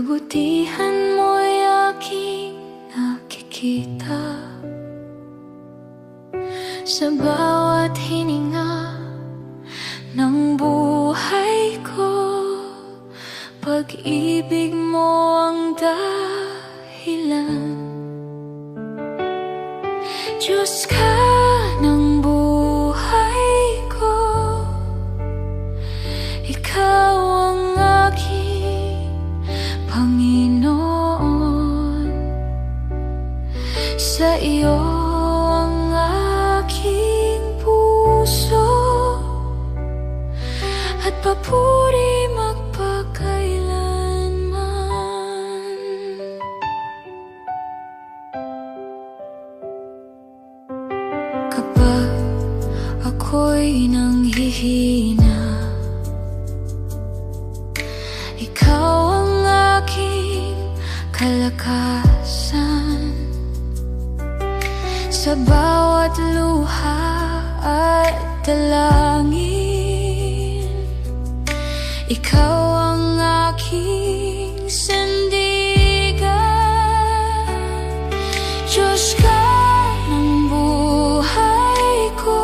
kabutihan mo'y aking nakikita sa bawat hininga ng buhay ko. Pag-ibig mo ang dahilan, Diyos ka ng buhay ko. Ikaw ang aking Panginoon. Sa iyo ang aking puso at papuri magpakailanman. Kapag ako'y nanghihina, ikaw ang aking kalakasan. Sa bawat luha at dalangin, ikaw ang aking sandigan. Diyos ka ng buhay ko.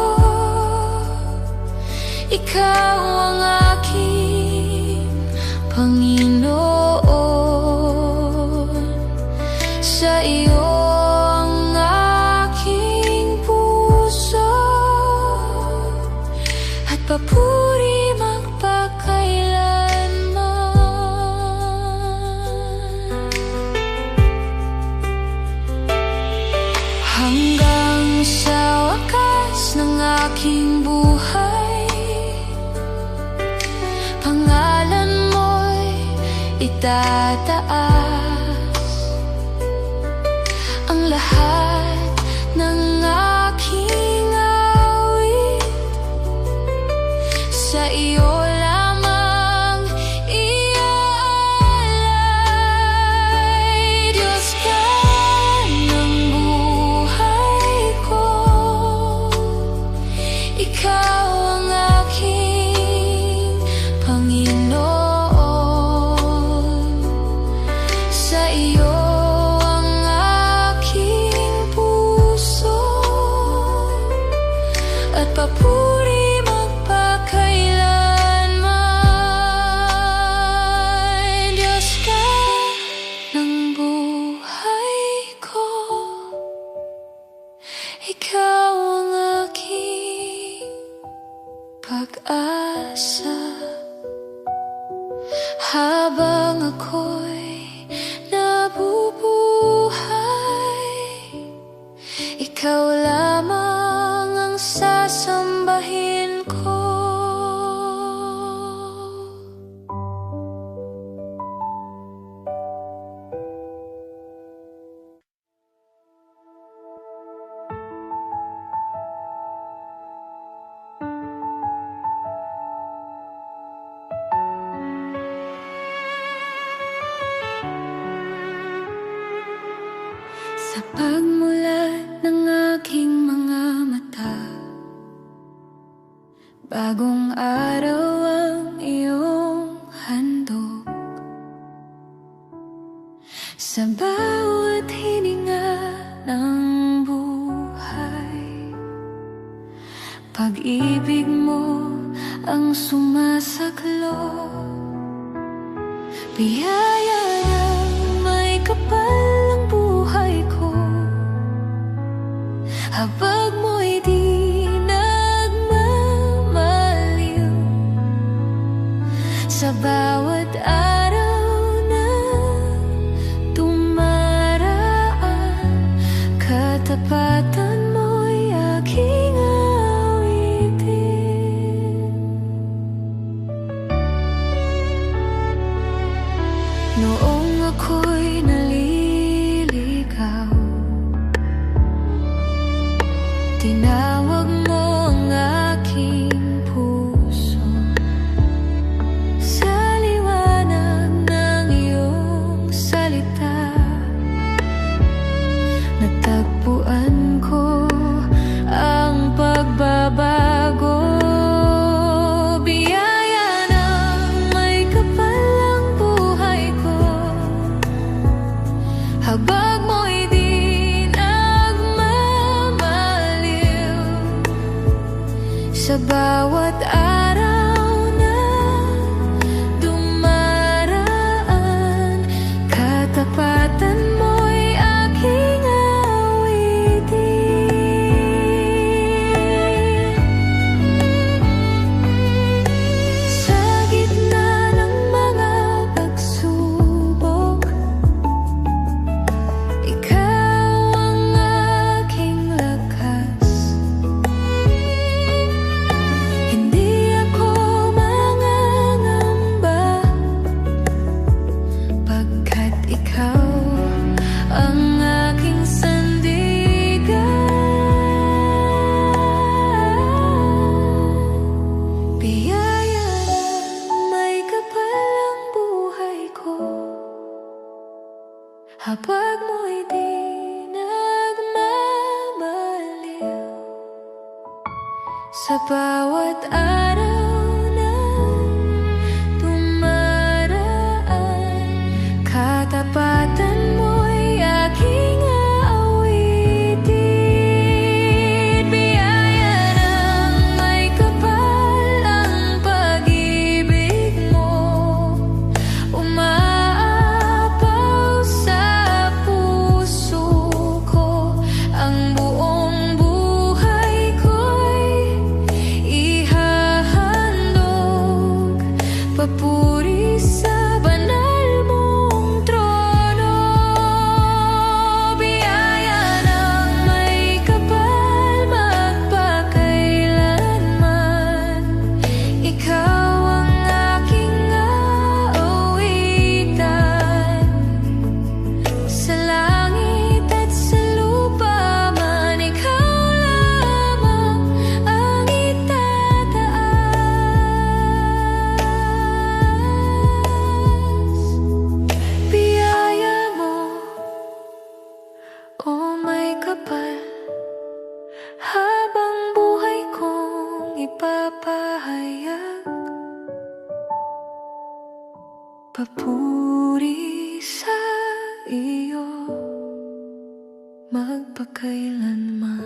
Ikaw ang aking Panginoon. Sa iyo ang aking puso at papuri magpakailanman. Hanggang sa wakas ng aking buhay, pangalan mo'y itataas. Ang lahat ng aking awit sa iyo lamang iaalay. Diyos ka ng buhay ko. Ikaw ang aking Panginoon. Sa iyo ang aking puso at papuri magpakailanman. Diyos ka ng buhay ko. Ikaw ang aking pag-asa. Habang ako'y nabubuhay, ikaw lamang ang sasambahin ko. Sa pagmulat ng aking mga mata, bagong araw ang iyong handog. Sa bawat hininga ng buhay, pag-ibig mo ang sumasaklop. Biyaya ng may kapal ang buhay ko, habag mo'y di nagmamaliw. Sa bawat araw na tumaraan, katapatan mo'y aking awitin. Noong ako'y naliligaw, bawat araw na dumaraan, katapatan mo'y aking awitin. Sa gitna ng mga pagsubok, ikaw ang aking lakas. Hindi ako mangangamba, pagkat ikaw ang aking sandigan. Biyaya na may kapal ang buhay ko, habag mo'y di nagmamaliw. Sa bawat araw na dumaraan, katapatan mo'y aking aawitin. Biyaya ng may kapal ang pag-ibig mo, umaapaw sa puso ko. Ang buong buhay ko'y ihahandog, papuri sa banal mong trono. Biyaya ng may kapal magpakailanman, ikaw ang aking aawitan. Sa langit at sa lupa man, ikaw lamang ang itataas. Biyaya mo, o may kapal, habang buhay kong ipapahayag, papuri sa iyo magpakailanman.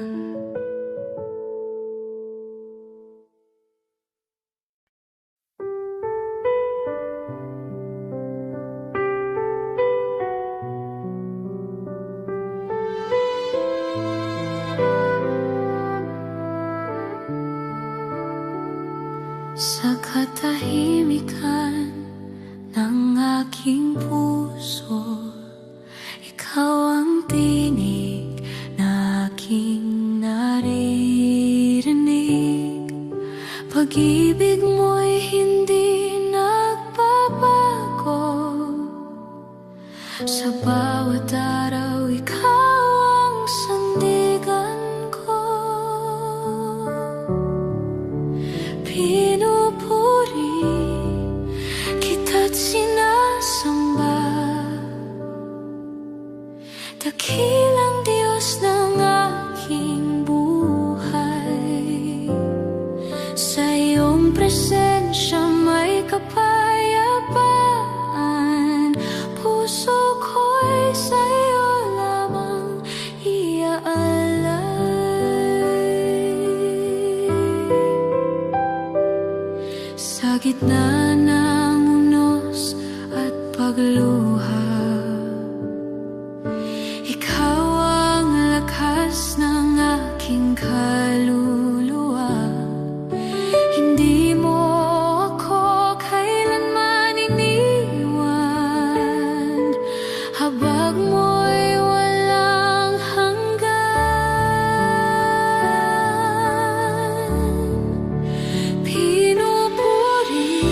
Sa katahimikan ng aking puso, ikaw ang tinig na aking naririnig. Pag-ibig mo'y hindi nagbabago, sa bawat araw ikaw ang sandigan ko. Pinupuri kita't sinasamba, dakilang Diyos ng aking buhay. Sa iyong presensya may kapayapaan, puso ko'y sa iyo lamang iaalay. Sa gitna ng unos at pagluha, ikaw ang lakas ng aking kaluluwa. Hindi mo ako kailanman iniwan, habag mo'y walang hanggan. Pinupuri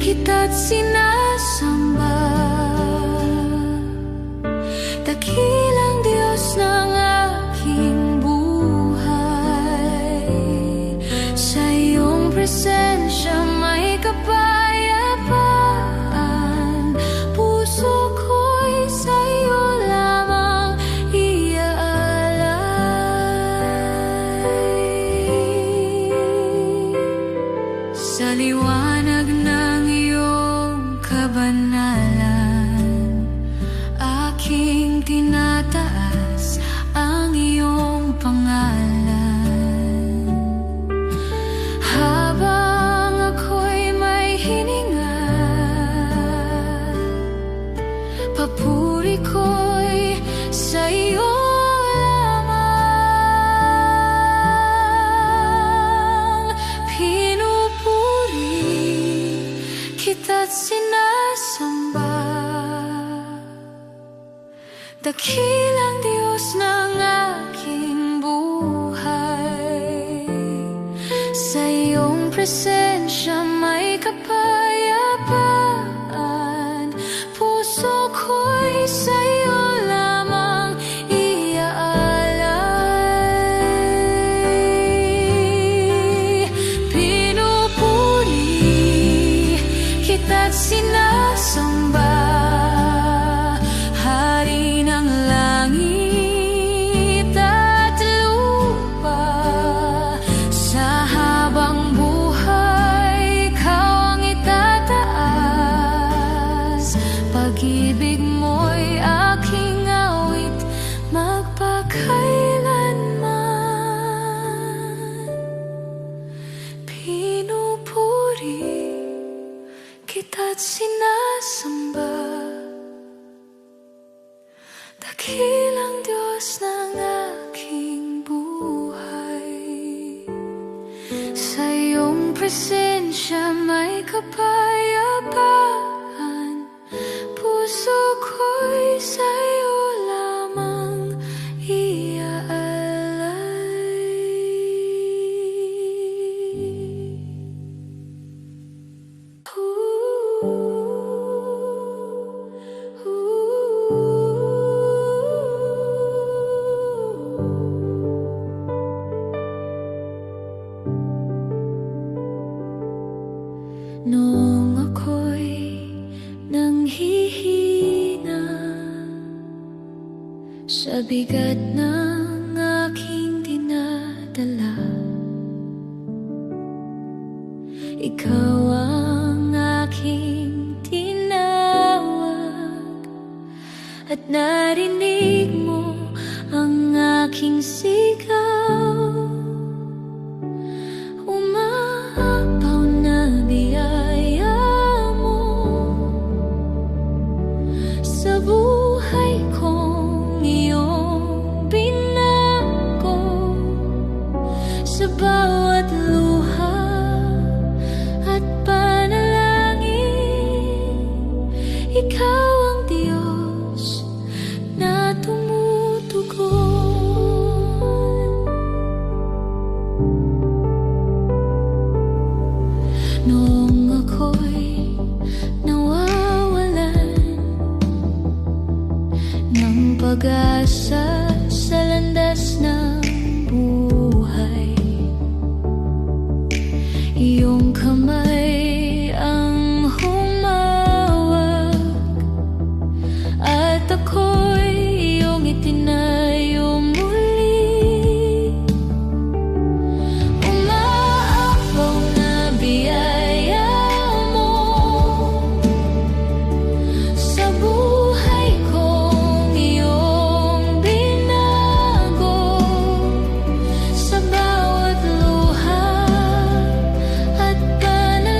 kita't sinasamba, dakilang Diyos ng aking buhay. Sa iyong presensya may kapayapaan, puso ko'y sa iyo lamang iaalay. Sa liwanag ng iyong kabanalan, aking tinataas ang iyong pangalan. kita't sinasamba. Dakilang Diyos ng aking buhay, sa iyong presensya may kapayapaan. Puso ko'y sa iyo lamang iaalay. Pinupuri kita't sinasamba, Hari ng langit at lupa. Sa habang buhay, ikaw ang itataas. Pag-ibig mo'y aking awit magpakailanman. Pinupuri kita't sinasamba, dakilang Diyos ng aking buhay. Sa iyong presensya may kapayapaan. Puso ko'y sa iyo lamang Noong ako'y nanghihina sa bigat ng aking dinadala, ikaw ang aking tinawag at narinig mo ang aking sigaw. Umaapaw na biyaya mo sa buhay kong iyong binago. Sa bawat luha at panalangin, ikaw ang Diyos na tumutugon. Noong ako'y nawawalan ng pag-asa sa landas ng buhay, iyong kamay ang humawak at ako'y iyong itinayo muli. Umaapaw na biyaya mo sa buhay kong iyong binago. Sa bawat luha at panalangin,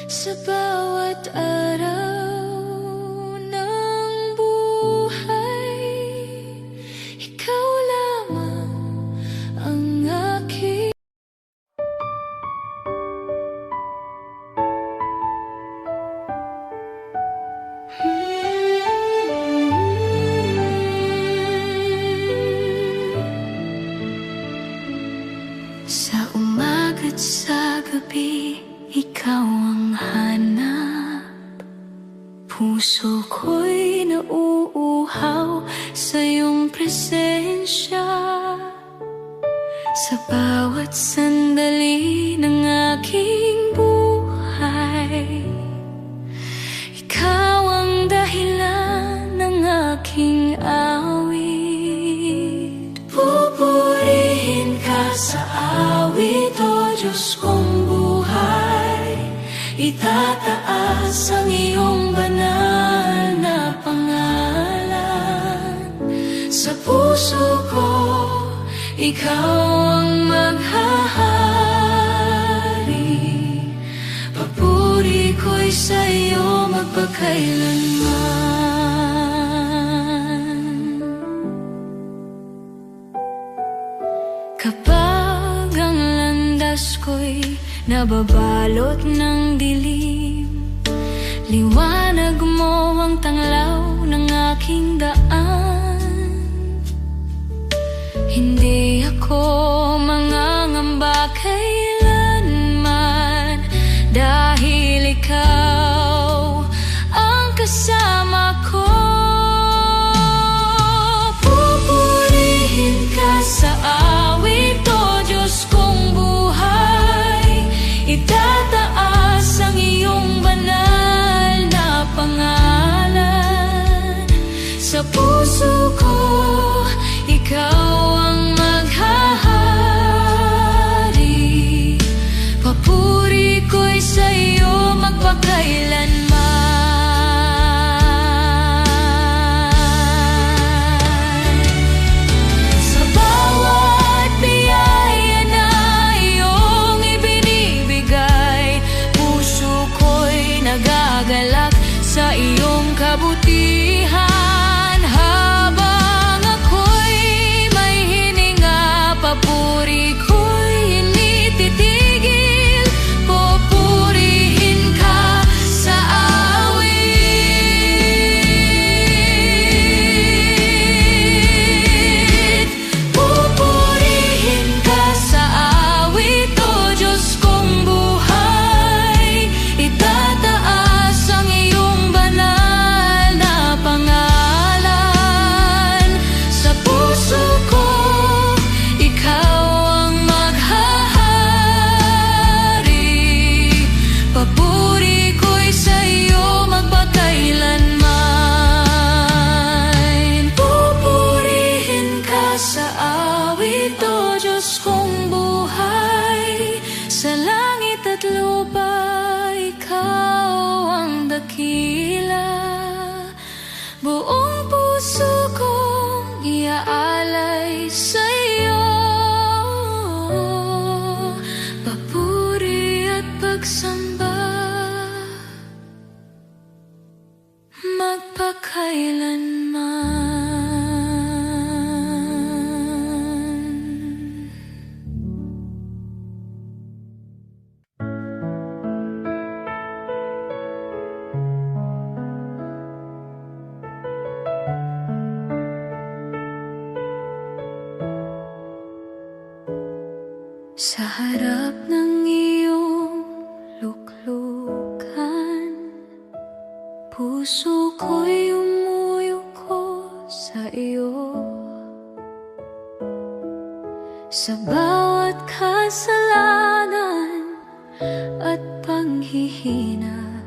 sa bawat araw ng buhay. Ikaw lamang ang aking sa umaga't sa gabi, ikaw ang hanap. Puso ko'y nauuhaw sa iyong presensya. Sa bawat sandali ng aking buhay, ikaw ang dahilan ng aking awit. Pupurihin ka sa awit, O Diyos kong buhay. Itataas ang iyong banal na pangalan. Sa puso ko, ikaw ang maghahari. Papuri ko'y sa iyo magpakailanman. Kapag ang landas ko'y nababalot ng dilim, liwanag mo ang tanglaw ng aking daan. Hindi ako mangangamba kailanman, dahil ikaw ang kasama ko. Pupurihin ka sa awit, O Diyos kong buhay. Itataas ang iyong banal na pangalan. Sa puso ko, ikaw ang maghahari. Papuri ko'y sa iyo magpakailanman. Sa bawat biyaya na iyong ibinibigay, puso ko'y nagagalak sa iyong kabutihan. Habang ako'y may hininga, papuri ko'y hindi titigil. Pupurihin ka sa awit. Pupurihin ka sa awit, O Diyos kong buhay. Itataas ang iyong banal na pangalan. Sa puso ko, ikaw ang maghahari. Papuri ko'y sa iyo magpakailanman. Pupurihin ka sa awit, O Diyos kong buhay. Sa langit at lupa, ikaw ang dakila. Buong puso kong iaalay sa iyo. Papuri at pagsamba magpakailanman. Sa harap ng iyong luklukan, puso ko'y umuyuko sa iyo. Sa bawat kasalanan at panghihina,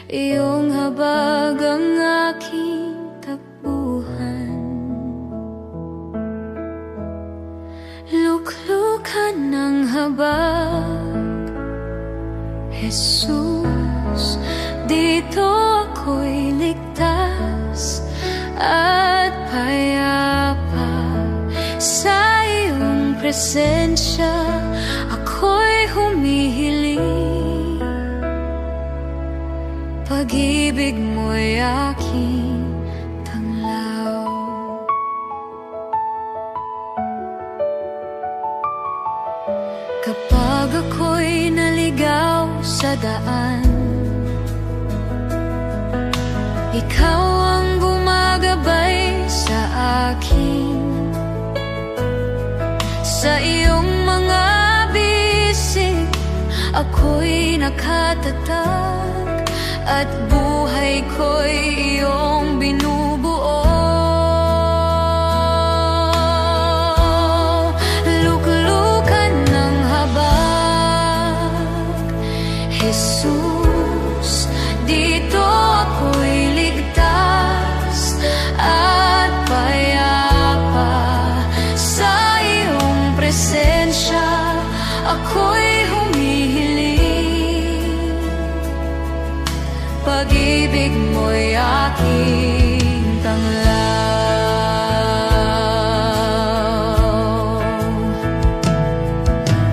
iyong habag ang aking takbuhan. Luklukan ng habag, Jesus, dito ako'y ligtas at payapa. Sa iyong presensya ako'y humihiling. Pag-ibig mo'y aking tanglaw. Kapag ako'y naligaw sa daan, ikaw ang gumagabay sa akin. Sa iyong mga bisig, ako'y nakatatag, at buhay ko'y iyong binubuo. Luklukan ng habag, Jesus, dito ako'y ligtas at payapa. Sa iyong presensya ako'y humihiling. Pag-ibig mo'y aking tanglaw.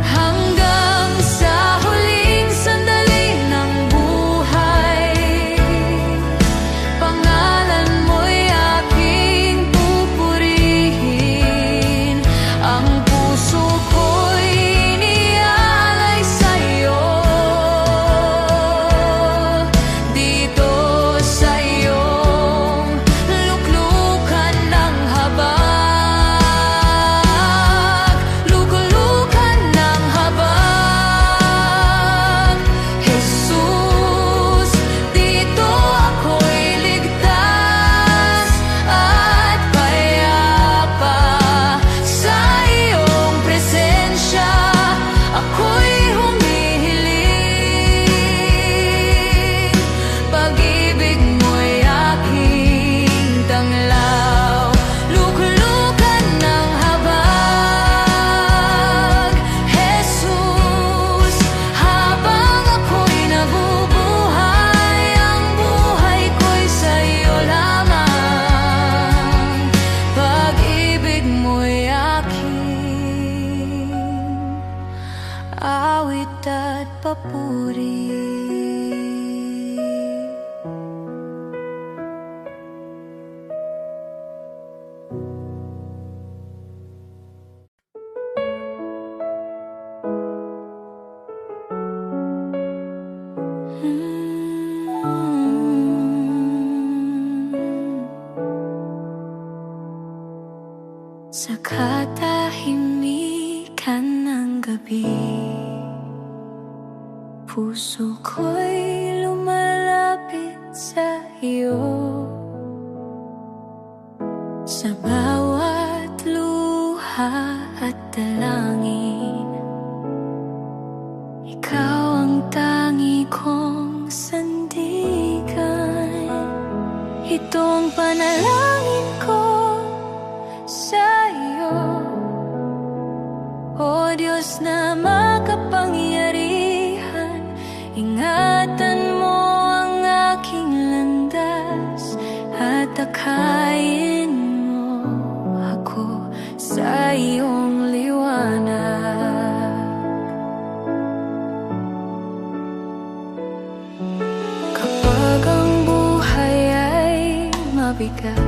Hanggang sa huling sandali ng buhay, pangalan mo'y aking pupurihin. Ang puso ko'y inialay sa'yo, dito sa iyong luklukan ng habag. Luklukan ng habag, Jesus, dito ako'y ligtas at payapa. Sa iyong presensya ako'y humihiling. Pag-ibig mo'y aking tanglaw. Luklukan ng habag, Jesus, habang ako'y nabubuhay, ang buhay ko'y sa iyo lamang. Pag-ibig mo'y aking awit at papuri. Sa katahimikan ng gabi, puso ko'y lumalapit sa iyo. Sa bawat luha at dalangin, ikaw ang tangi kong sandigan. Ito ang panalangin ko sa iyo, O Diyos na makapangyarihan. Ingatan mo ang aking landas at takayin mo ako sa iyong liwanag. Kapag ang buhay ay mabigat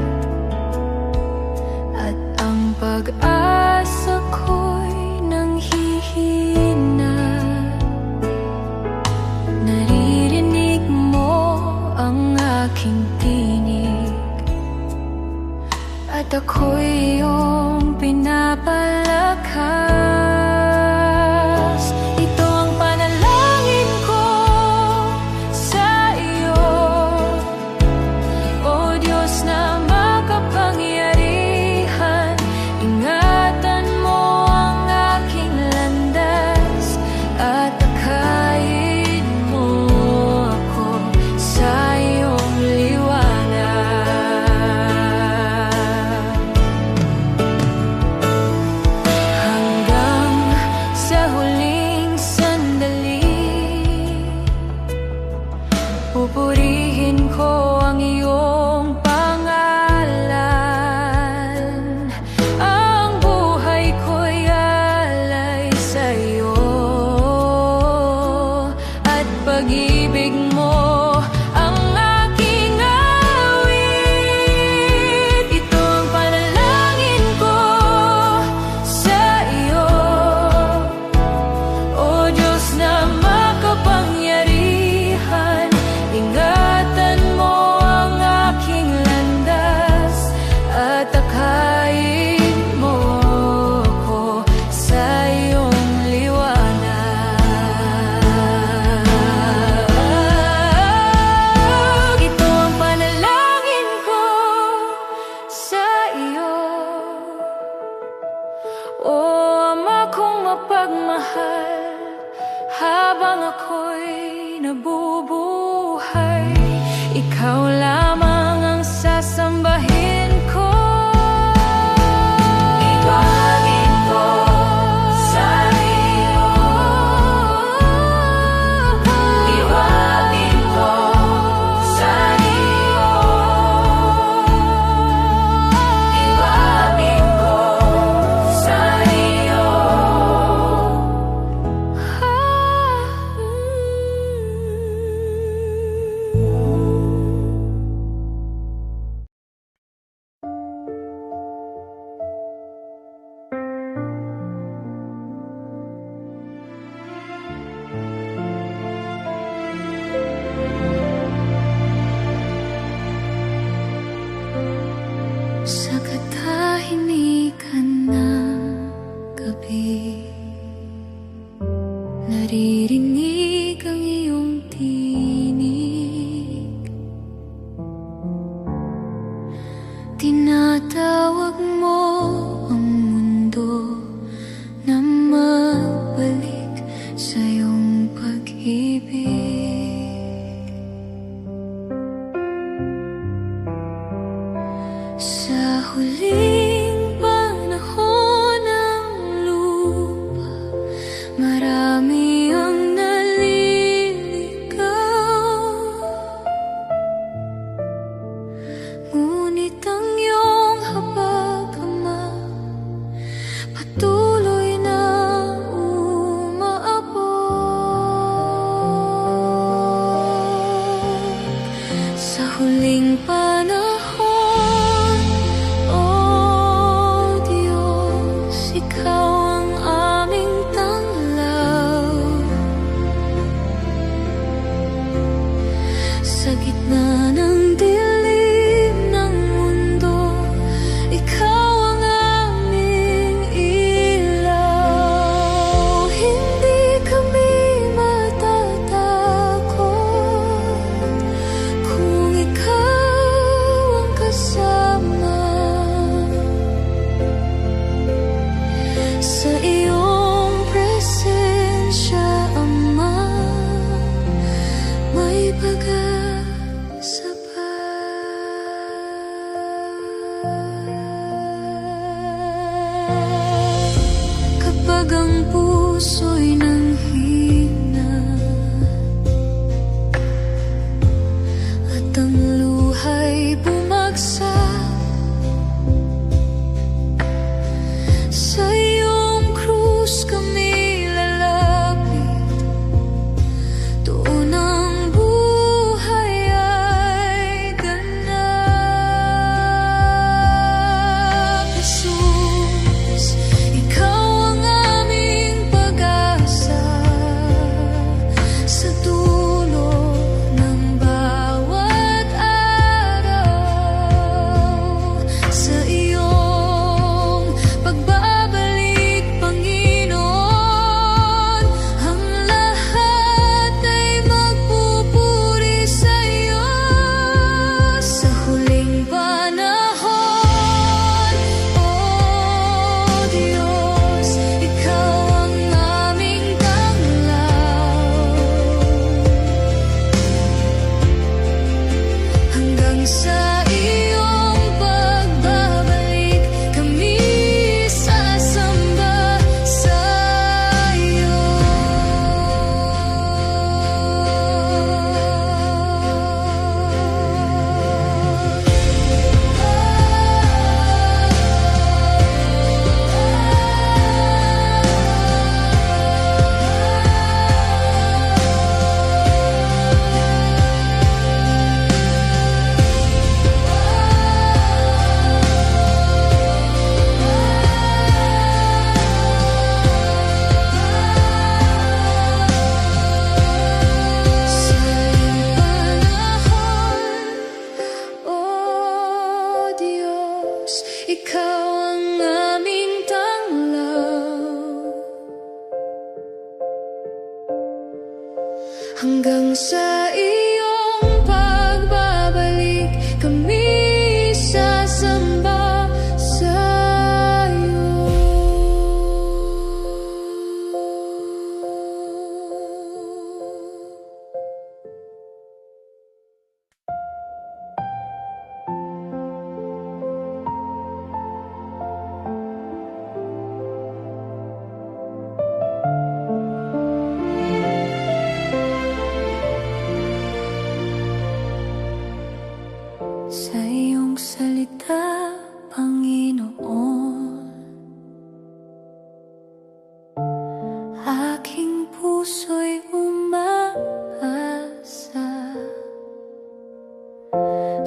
at ang pag-asa ko'y nanghihina, naririnig mo ang aking tinig at ako'y iyong pinapalakas. Ito ang panalangin ko sa iyo, O Diyos na makapangyarihan. Ingatan mo ang aking landas at takayin mo ako sa iyong liwanag. Hanggang sa huling sandali, pupurihin ko ang iyong pangalan. Ang buhay ko'y alay sa iyo, at pag-ibig mo ang ikaw lamang ang sasambahin ko. Ibagin ko sa iyo, ibagin ko sa iyo, ibagin ko sa iyo. Sa katahimikan ng gabi, naririnig ang iyong tinig. Tinatawag mo ang mundo na magbalik sa iyong pag-ibig. Sa huling panahon ng lupa, marami ang naliligaw. Ngunit ang iyong habag, Ama, patuloy na umaabot. Sa huling panahon, O Diyos, ikaw ang aming tanglaw. Sa gitna ng dilim ng mundo, ikaw ang aming ilaw. Hindi kami matatakot kung ikaw ang kasama. Sa iyong presensya, Ama, may pag-asa pa. Kapag ang puso'y nanghina at ang luha'y bumagsak, sa iyong krus kami lalapit. Doon ang buhay ay ganap. Jesus, ikaw ang aming pag-asa. Sa dulo ng bawat araw, sa iyong pagbabalik, Panginoon, ang lahat ay magpupuri sa iyo. Sa huling panahon, O Diyos, ikaw ang aming tanglaw. Hanggang sa iyong pagbabalik, kami sasamba sa iyo.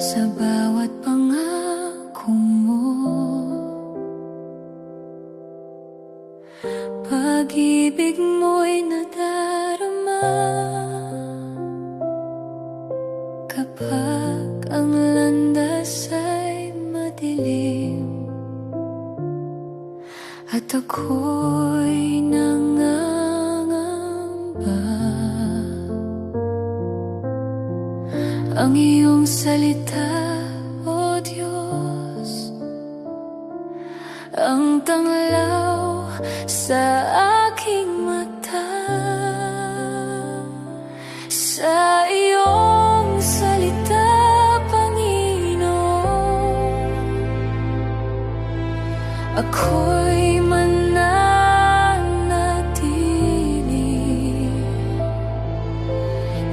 sa bawat pangako mo. Pag-ibig mo'y nadarama kapag ang landas ay madilim at ako'y nangangamba. Ang iyong salita, O Diyos, ang tanglaw sa aking mata. Sa iyong salita, Panginoon, ako'y mananatili.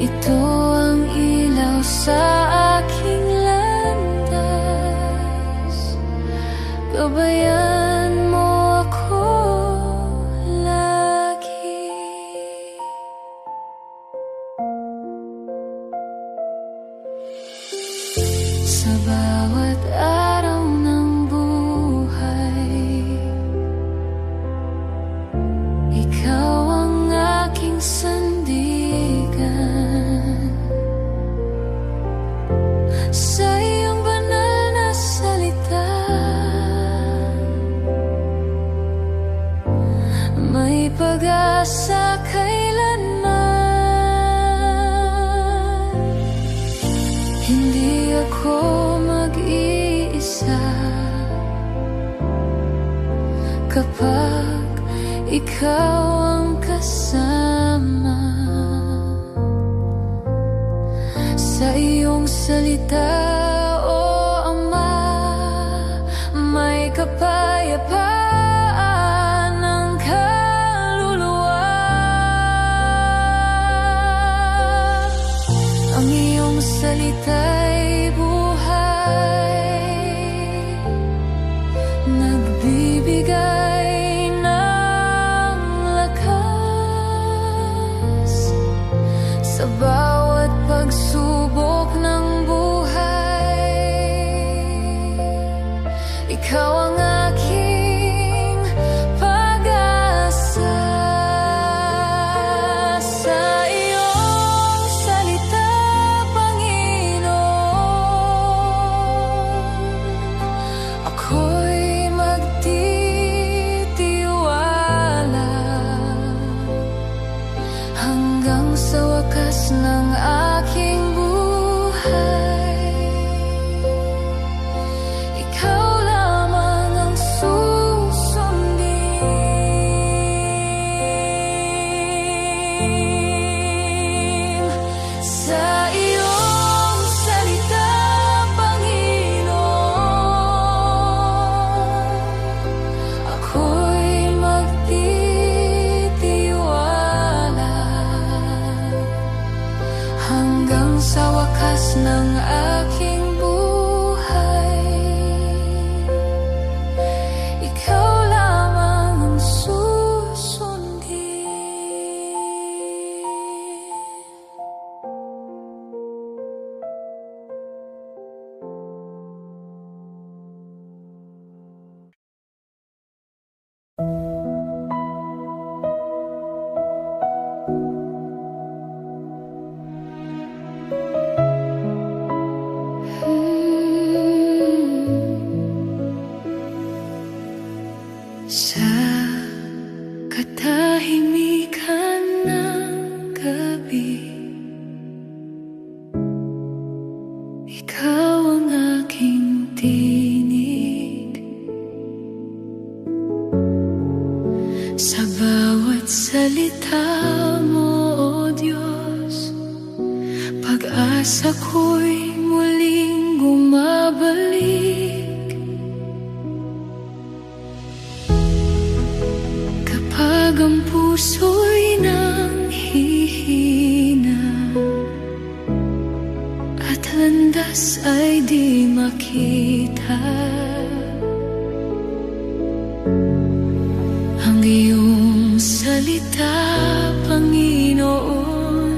Ito ang ilaw sa aking landas. Gabayan mo ako lagi. Sa bawat araw ng buhay, ikaw ang aking sandigan. Sa iyong banal na salita, may pag-asa kailanman. Hindi ako mag-iisa kapag ikaw ang kasama. Sa iyong salita, O Ama, may kapayapaan ng kaluluwa. Ang iyong salita'y buhay, nagbibigay ng lakas sa bawat pagsubok ng buhay. Ikaw ang aking pag-asa. Sa iyong salita, Panginoon, ako'y magtitiwala hanggang sa wakas ng aking buhay. Ikaw lamang ang susundin. Sa iyong salita, Panginoon, ako'y magtitiwala hanggang sa wakas ng aking buhay. Ikaw lamang ang susundin. Sa katahimikan ng gabi, ikaw ang aking tinig. Sa bawat salita mo, O Diyos, pag-asa ko'y muling bumabalik. Kapag ang puso'y nanghihina at landas ay di makita, ang iyong salita, Panginoon,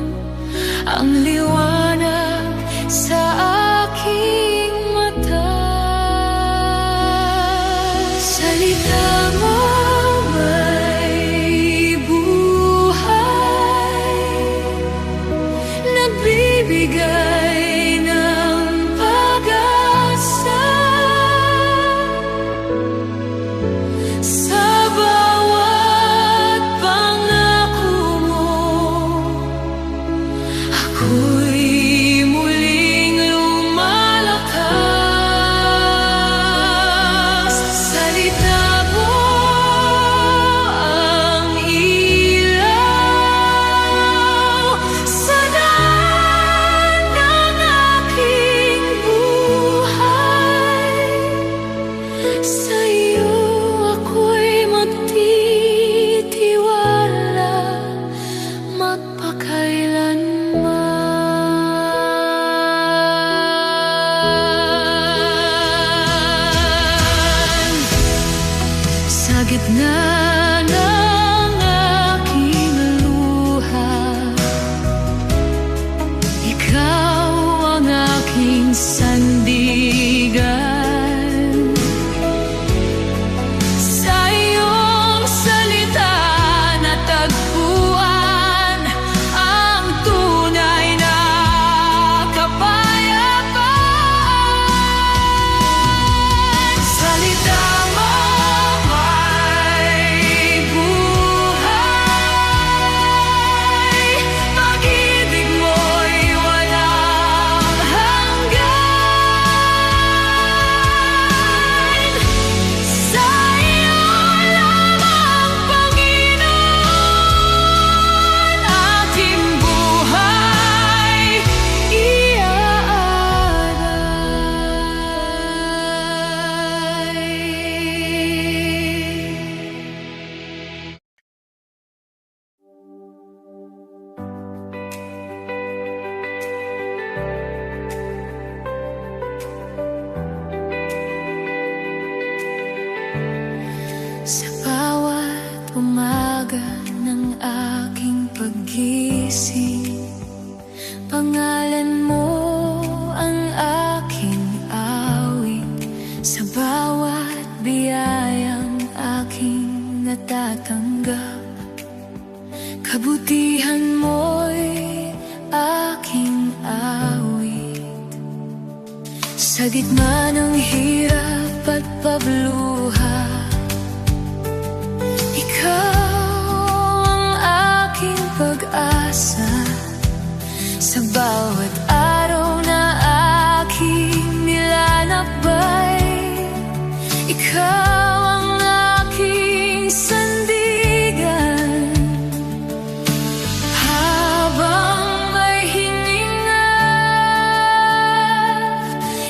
ang liwanag sa akin. pagising. Pangalan mo ang aking awit, sa bawat biyayang aking natatanggap. Kabutihan mo'y aking awit, sa gitna ng hirap at pagluha. Ikaw ang aking pag-asa, sa bawat araw na aking nilalakbay. Ikaw ang aking sandigan, habang may hininga.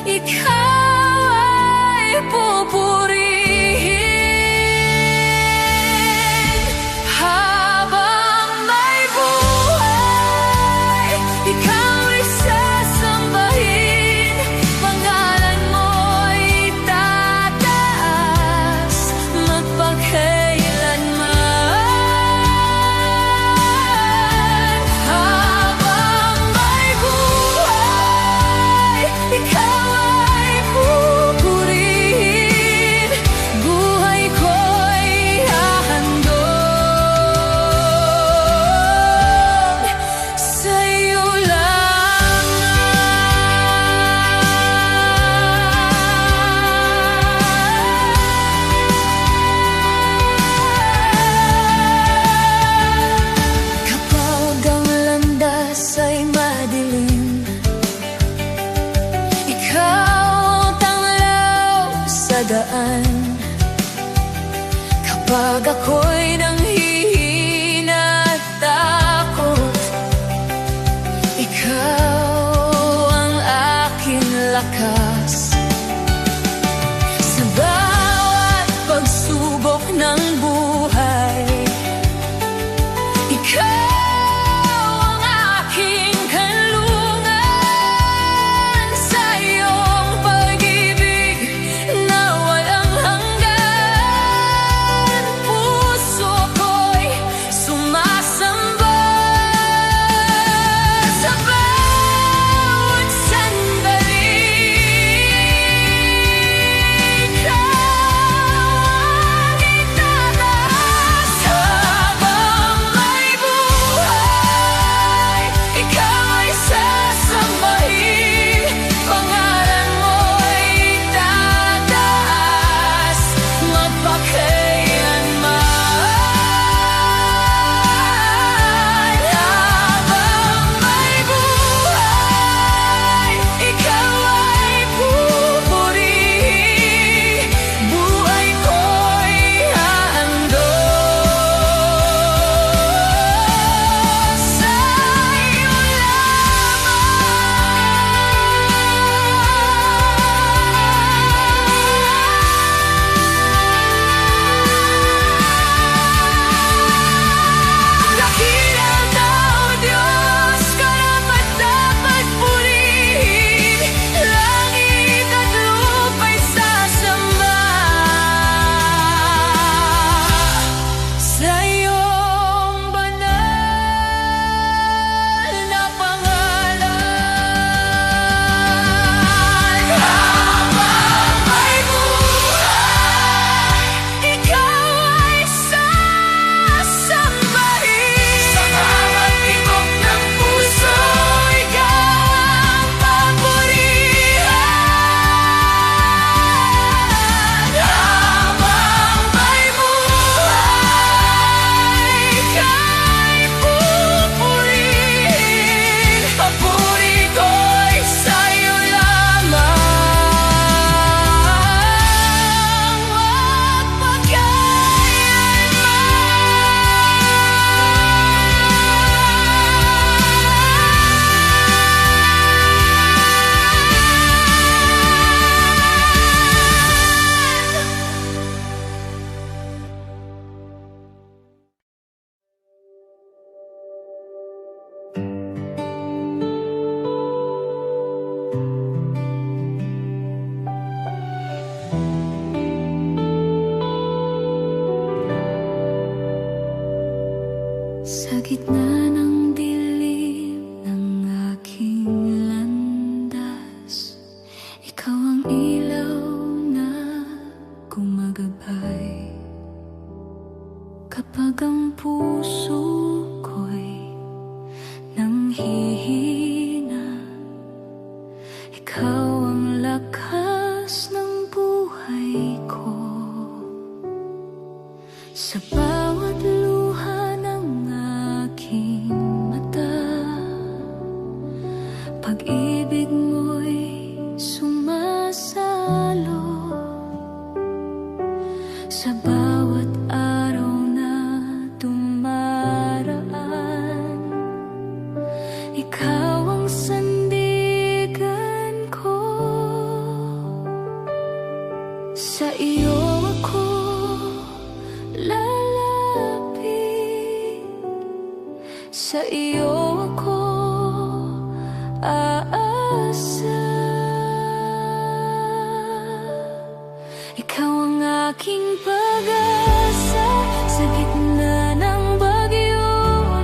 Ikaw ay pupurihin, habang may buhay. Ikaw ay sasambahin, pangalan mo'y tataas magpakailanman. Habang may buhay, ikaw ay pupurihin, buhay ko'y hahandog sa'yo lang. Kapag ang landas ay madilim, ikaw ang tanglaw sa daan. Kapag ako'y nanghihina at takot, ikaw ang aking lakas. Sa bawat pagsubok ng buhay, ikaw ang aking kanlungan. Sa iyong pag-ibig na walang hanggan, puso ko ikaw ang lakas ng buhay ko. Sa bawat luha ng aking mata, pag-ibig mo'y sumasalo. Sa bawat araw na dumaraan, ikaw ang sandigan ko. Sa iyo ako lalapit, sa iyo ako aasa. Ikaw ang aking pag-asa sa gitna ng bagyo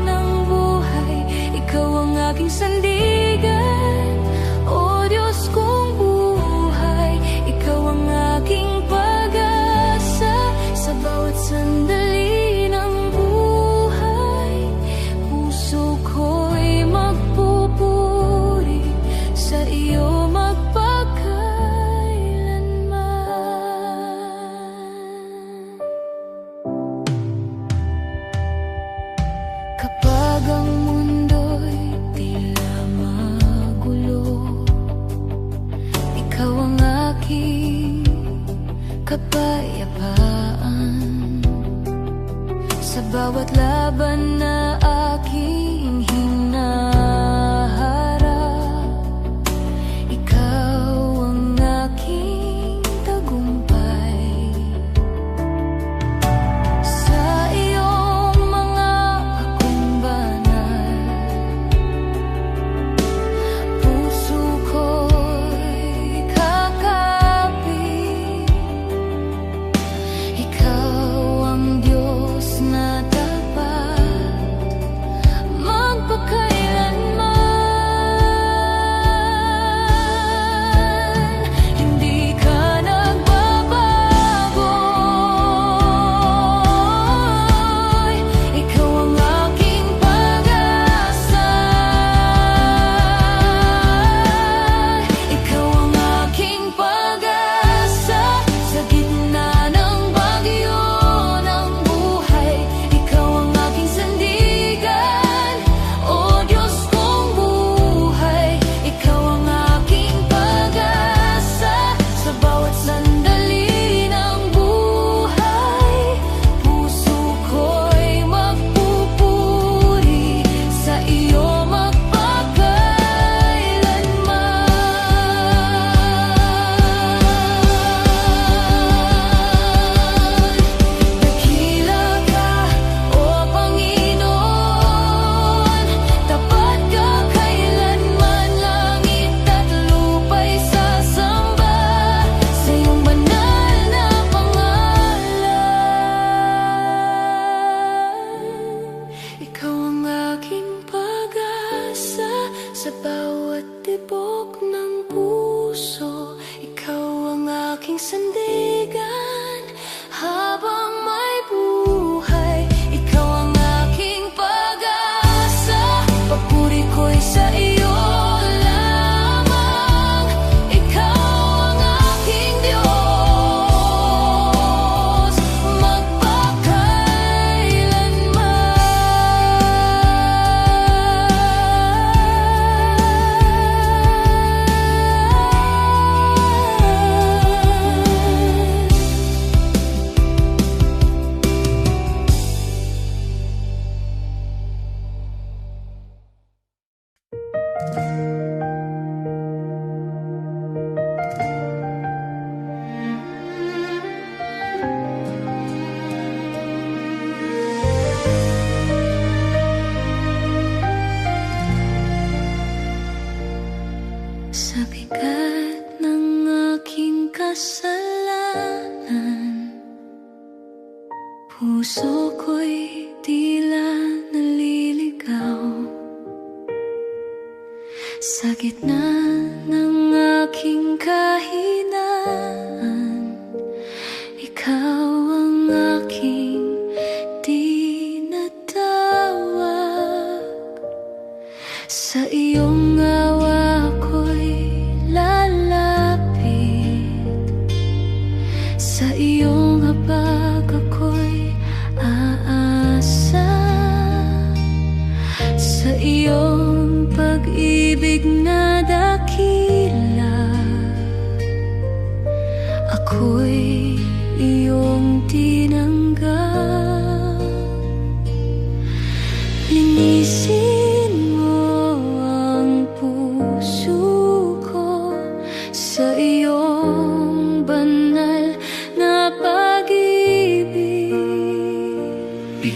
ng buhay. Ikaw ang aking sandigan, o Diyos kong buhay. Ikaw ang aking pag-asa sa bawat sandali ng buhay. Puso ko'y magpupuri sa iyo kapag ang mundo'y tila magulo. Ikaw ang aking kapayapaan sa bawat laban na aking hinaharap. Ikaw ang aking tagumpay. Sa iyong mga puso ko'y kakapit. Ikaw ang Diyos na tapat magpakailanman. Hindi ka nagbabago. Ikaw ang aking pag-asa. Ikaw ang aking pag-asa sa gitna ng bagyo ng buhay. Ikaw ang aking sandigan, o Diyos kong buhay. Ikaw ang aking pag-asa sa bawat sandali ng buhay. Puso ko'y magpupuri sa iyo magpakailanman. Dakila ka, o Panginoon, tapat ka kailanman. Langit at lupa'y sasamba sa iyong banal na pangalan. Ikaw ang aking pag-asa sa bawat tibok ng puso. Ikaw ang aking sandigan habang may buhay. Ikaw ang aking pag-asa, papuri ko'y sa iyo lamang. Ikaw ang aking Diyos sa bigat ng aking kasalanan. Puso ko'y tila naliligaw sa gitna ng aking kahinaan. Ikaw ang aking tinatawag. Sa iyong awa ko'y lalapit.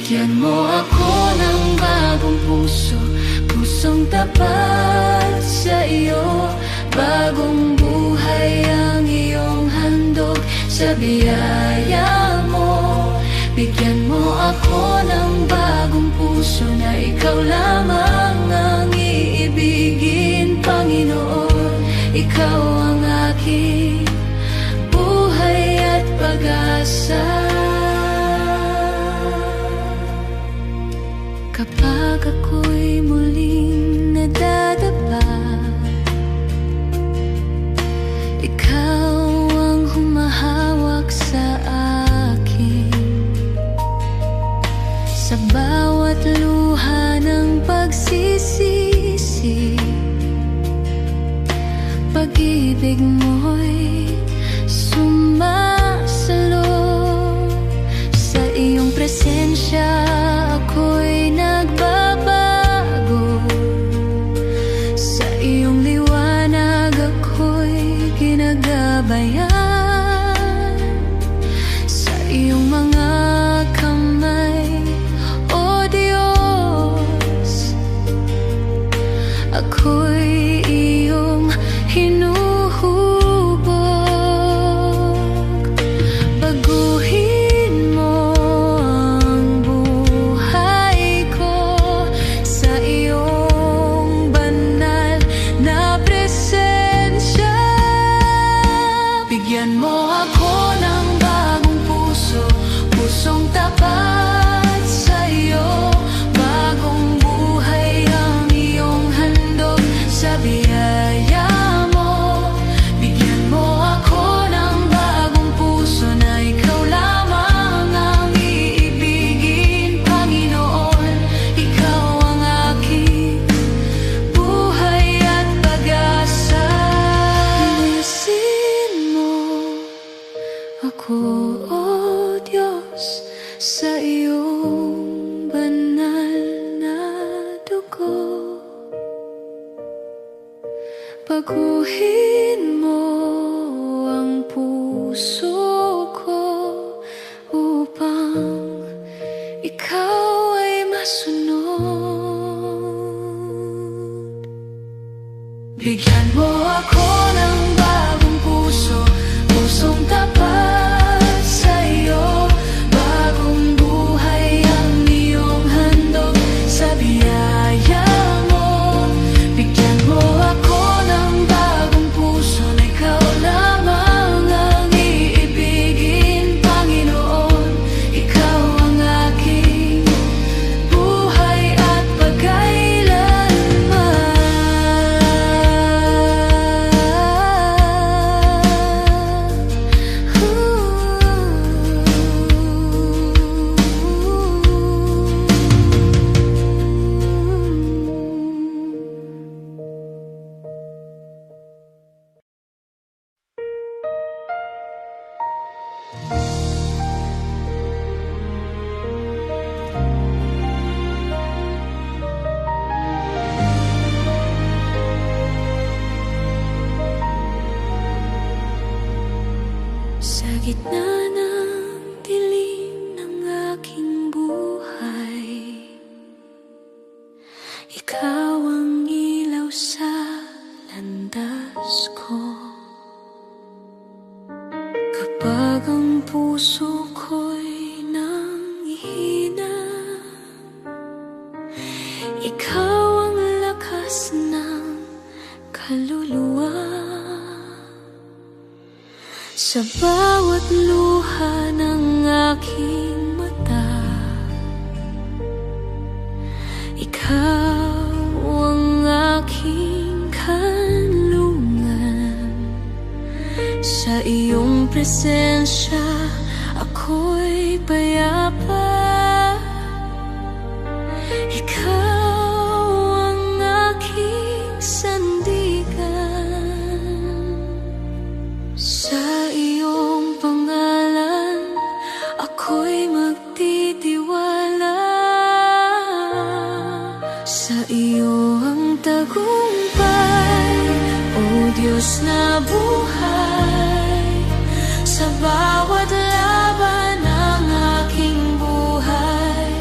Bigyan mo ako ng bagong puso, pusong tapat sa iyo. Bagong buhay ang iyong handog sa biyaya mo. Bigyan mo ako ng bagong puso na ikaw lamang ang iibigin, Panginoon. Ikaw ang aking buhay at pag-asa. Kapag ako'y muling nadadapa, ikaw ang humahawak sa akin. Sa bawat luha ng pagsisisi, pag-ibig mo'y sumasalo. Sa iyong presensya ako'y nagbabago. Sa iyong liwanag ako'y ginagabayan. Sa iyong mga kamay, O Diyos, ako'y iyong hinuhubog. Baguhin mo ang buhay ko sa iyong banal na presensya. Bigyan mo ako ng bagong puso, pusong tapat sa iyo. Bagong buhay ang iyong handog sa biyaya mo. Bigyan mo ako ng bagong puso na ikaw lamang ang iibigin, Panginoon. Ikaw ang aking buhay at pag-asa. Linisin mo ako, O Diyos, sa iyong banal na dugo. Baguhin mo ang puso ko upang ikaw ay masunod. Bigyan mo ako ng bagong puso, pusong tapat sa iyo. Bagong buhay ang iyong handog sa biyaya mo. Bigyan mo ako ng bagong puso na ikaw lamang ang iibigin, Panginoon. Ikaw ang aking buhay at pagkailanman. Sa gitna ng dilim ng aking buhay, ikaw ang ilaw sa landas ko. Kapag ang puso ko'y nanghihina, ikaw ang lakas ng kaluluwa. Sa bawat luha ng aking mata, ikaw ang aking kanlungan. Sa iyong presensya ako'y payapa. Ikaw ang aking sandigan. Sa iyong pangalan ako'y magtitiwala. Sa iyo ang tagumpay, O Diyos na buhay. Sa bawat laban ng aking buhay,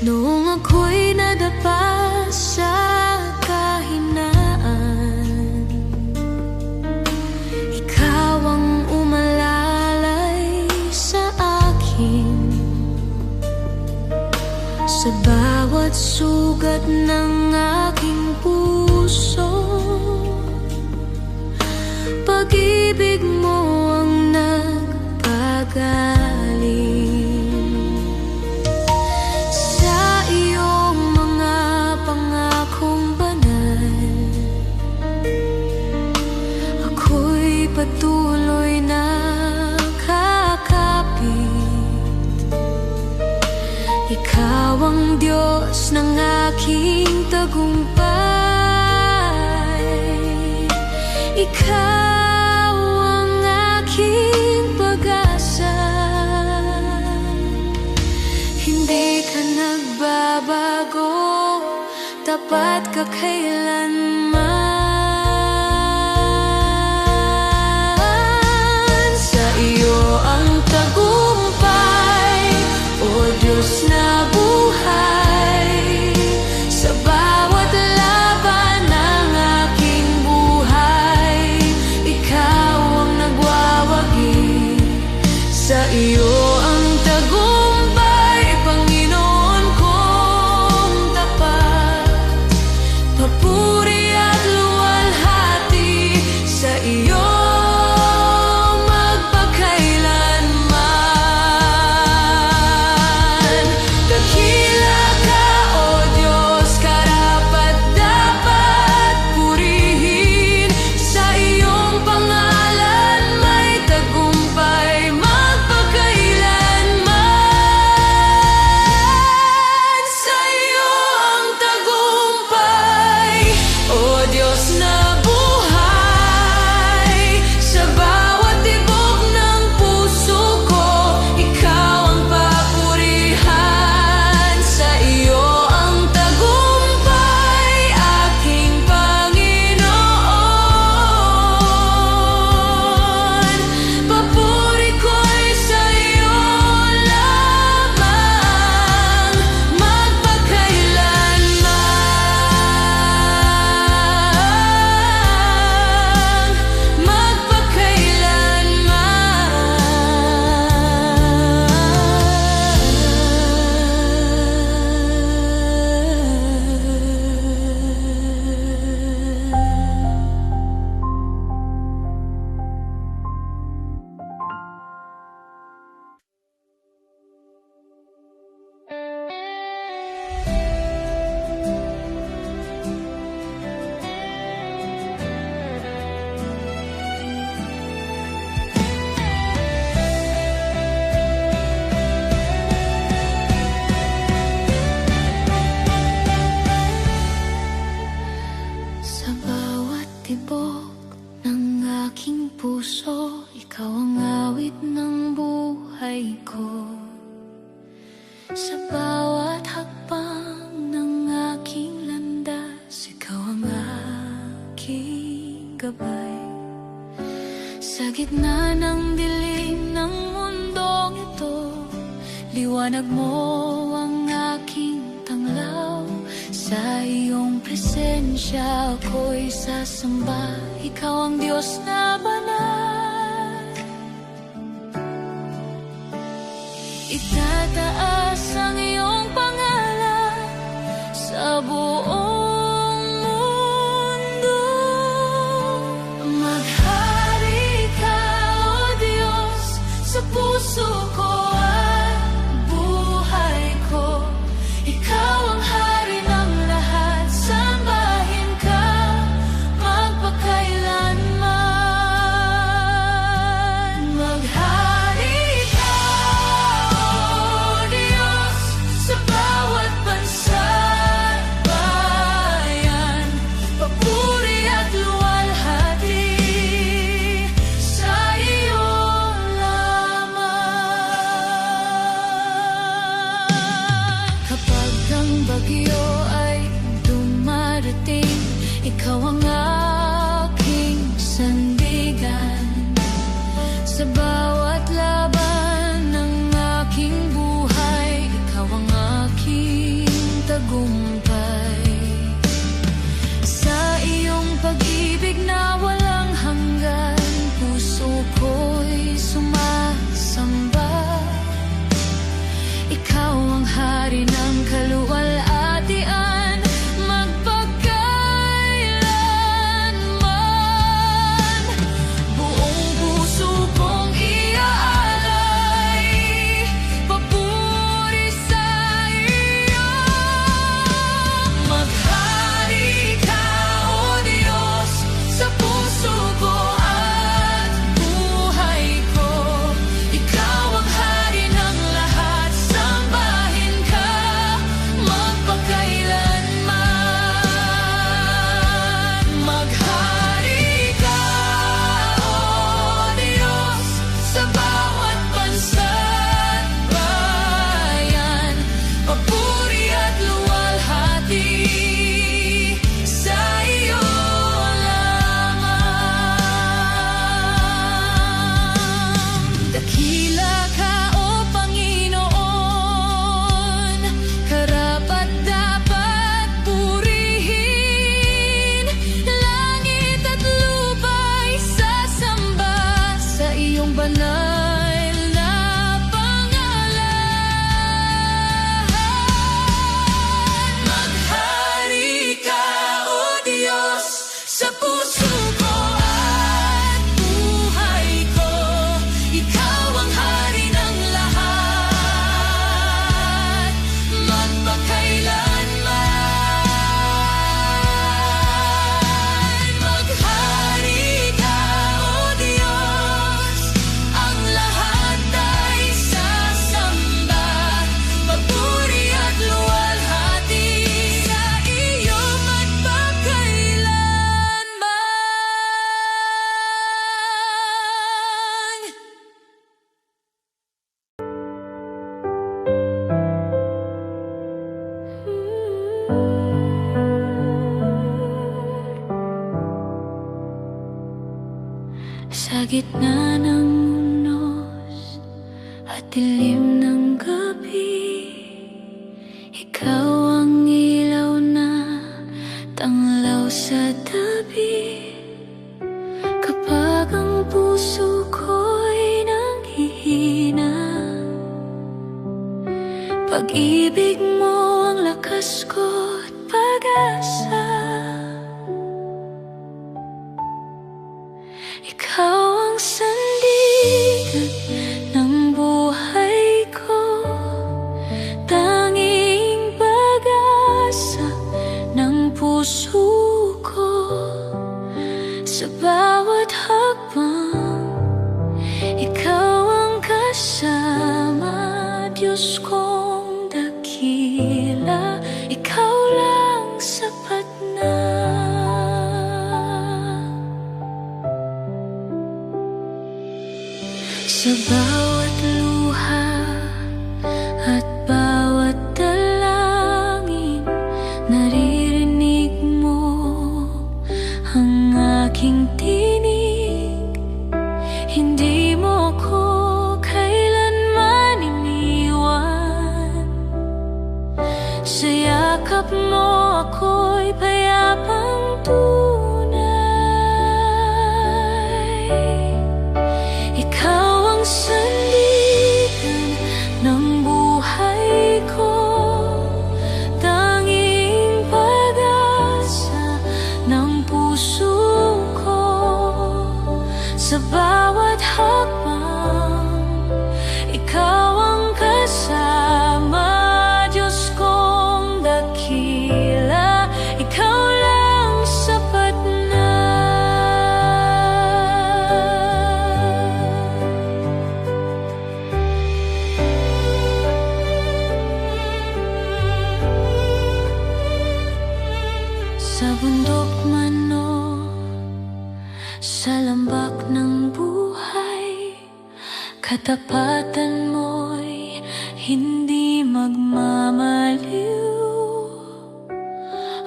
Noong ako'y nadapa sa kahinaan, ikaw ang umalalay sa akin. Sa bawat sugat ng aking puso, pag-ibig mo ang nagpagaling. Sa iyong mga pangakong banal, ako'y patuloy na kakapit. Ikaw ang Diyos ng aking tagumpay. Ikaw ang aking pag-asa. Hindi ka nagbabago, tapat ka kailanman. Sa iyo ang tagumpay, O Diyos na buhay. Sa bawat laban ng aking buhay, ikaw ang nagwawagi. Sa iyo ang tagumpay, Panginoon kong tapat. Papuri at luwalhati sa iyo magpakailanman. Dakila ka, O Diyos, karapat-dapat purihin. Sa iyong pangalan may tagumpay magpakailanman. Sa iyo ang tagumpay, O Diyos na buhay. Sa bawat tibok ng puso ko, ikaw ang papurihan. Sa iyo ang tagumpay, aking Panginoon. Papuri ko'y sa iyo lamang sa bawat tibok ng aking puso, ikaw ang awit ng buhay ko. Sa bawat hakbang ng aking landas, ikaw ang aking gabay. Sa gitna ng dilim ng mundong ito, liwanag mo ang aking tanglaw. Sa iyong presensya ako'y sasamba. Ikaw ang Diyos na banal. Itataas ang iyong pangalan sa buong mundo. Maghari ka, O Diyos, sa puso ko at buhay ko. Ikaw ang hari ng lahat, sambahin ka magpakailanman. Maghari ka, O Diyos, sa bawat bansa at bayan. Papuri at luwalhati sa iyo lamang. Kapag ang bagyo ay dumarating, ikaw ang aking sandigan. Sa bawat laban ng aking buhay, ikaw ang aking gitna ng unos at dilim ng gabi, ikaw ang ilaw na tanglaw sa tabi. Kapag ang puso ko'y nanghihina, pag-ibig mo ang lakas ko't pag-asa. Ikaw ang sandigan ng buhay ko, tanging pag-asa ng puso ko. Sa bawat hakbang, ikaw ang kasama. Diyos kong dakila, ikaw lang sapat na. Sa bawat luha at bawat dalangin, naririnig mo ang aking tinig. Hindi mo ko kailanman iniwan. Sa yakap mo ako'y payapang tunay. Ikaw ang sandigan ng buhay ko, tanging pag-asa ng puso ko. Sa bawat hakbang, ikaw ang kasama. Diyos kong dakila, ikaw lang sapat na. Sa bundok man o sa lambak ng buhay, katapatan mo'y hindi magmamaliw.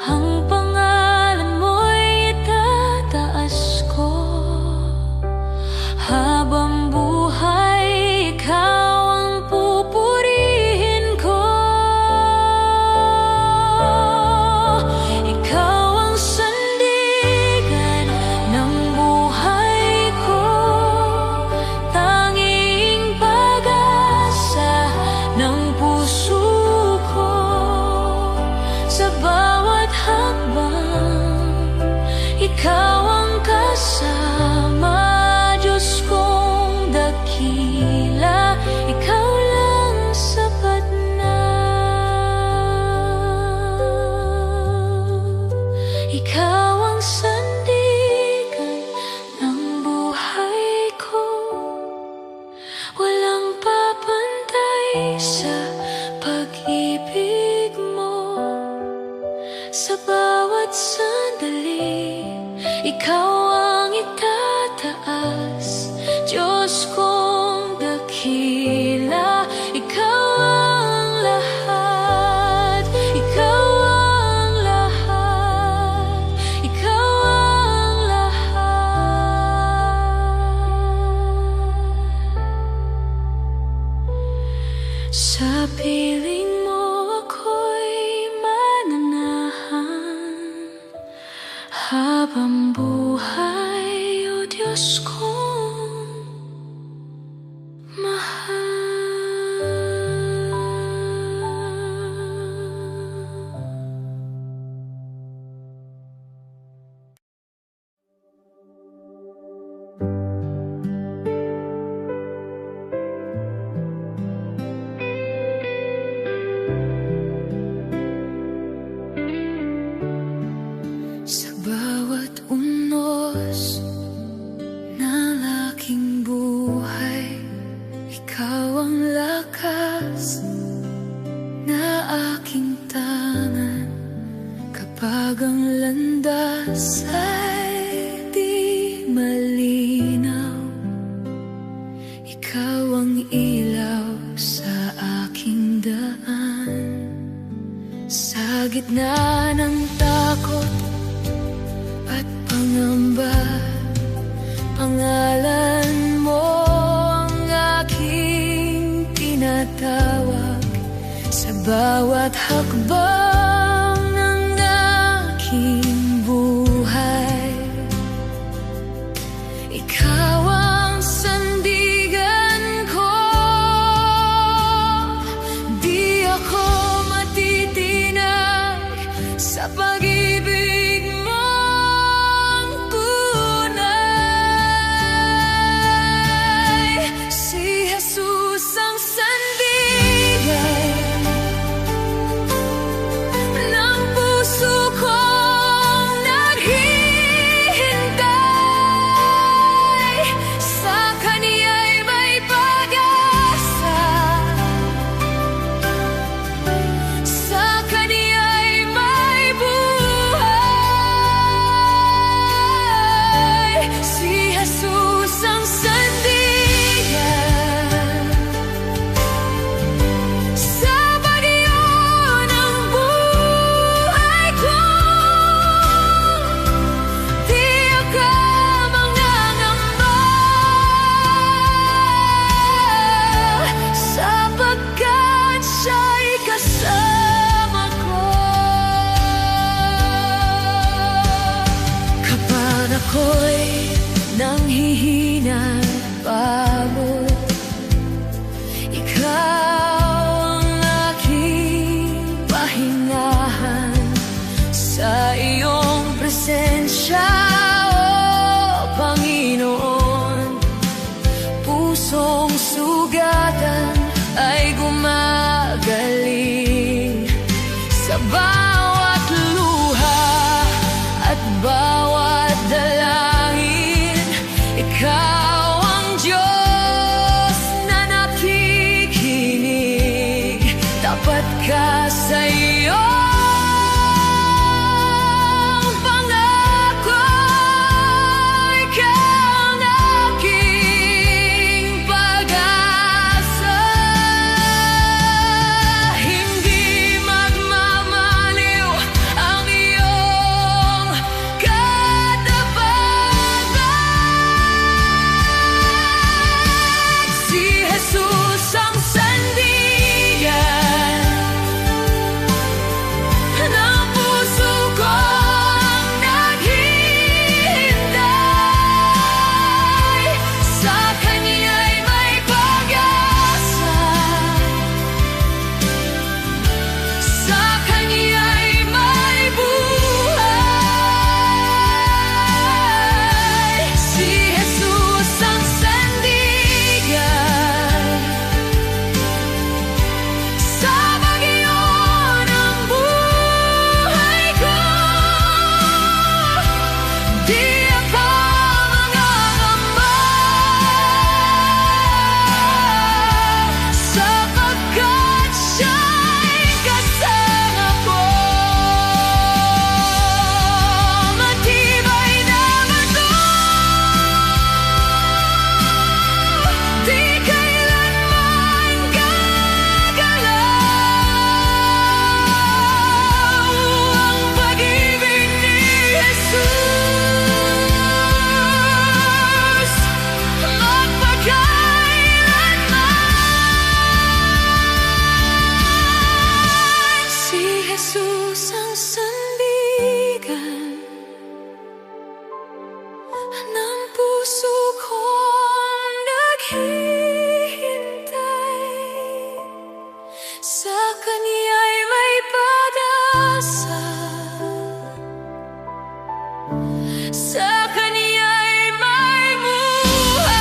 Ang pangalan mo'y itataas ko. Habang buhay, ikaw ang pupurihin ko. Ikaw ang sandigan ng buhay ko, tanging pag-asa ng puso ko. Sa bawat hakbang, ikaw ang kasama. Diyos kong dakila, ikaw lang sapat na. Ikaw ang sandigan ng buhay ko, walang papantay sa pag-ibig mo. Sa bawat sandali, ikaw ang itataas. Diyos kong dakila, ikaw ang lahat. Ikaw ang lahat. Ikaw ang lahat. Sa piling mo ako'y mananahan habang buhay, o Diyos kong mahal. Sa bawat unos ng aking buhay, ikaw ang lakas na aking tangan. Kapag ang landas ay di malinaw, ikaw ang ilaw sa aking daan. Sa gitna ng takot at pangamba, Pangalan mo ang aking tinatawag sa bawat hakbang ng aking buhay. Ikaw ang sandigan ko, di ako matitinag sa pag-ibig mong tunay. Si Jesus ang sandigan ng puso kong naghihintay. Sa Kaniya'y may pag-asa, sa Kaniya'y may buhay. Si Jesus ang sandigan sa bagyo ng buhay ko. Di ako mangangamba, sapagkat siya'y kasama ko. Kapag ako'y nanghihina at pagod, ikaw ang aking pahingahan. Sa iyong presensya, o Panginoon, pusong sugatan ay gumagaling. Sa bawat luha at bawat dalangin, ikaw ang Diyos na nakikinig. Tapat ka sa iyong pangako, ikaw ang aking pag-asa. Hindi magmamaliw ang iyong katapangan. Si Jesus ang sandigan ng puso kong naghihintay. Sa Kaniya'y may pag-asa, sa Kaniya'y may buhay. Si Jesus ang sandigan sa bagyo ng buhay ko. Di ako mangangamba, sapagkat siya'y kasama ko. Matibay na bato, di kailanman gagalaw. Ang pag-ibig ni Jesus magpakailanman. Si Jesus ang sandigan ng puso kong naghihintay. Sa Kaniya'y may pag-asa, sa Kaniya'y may buhay.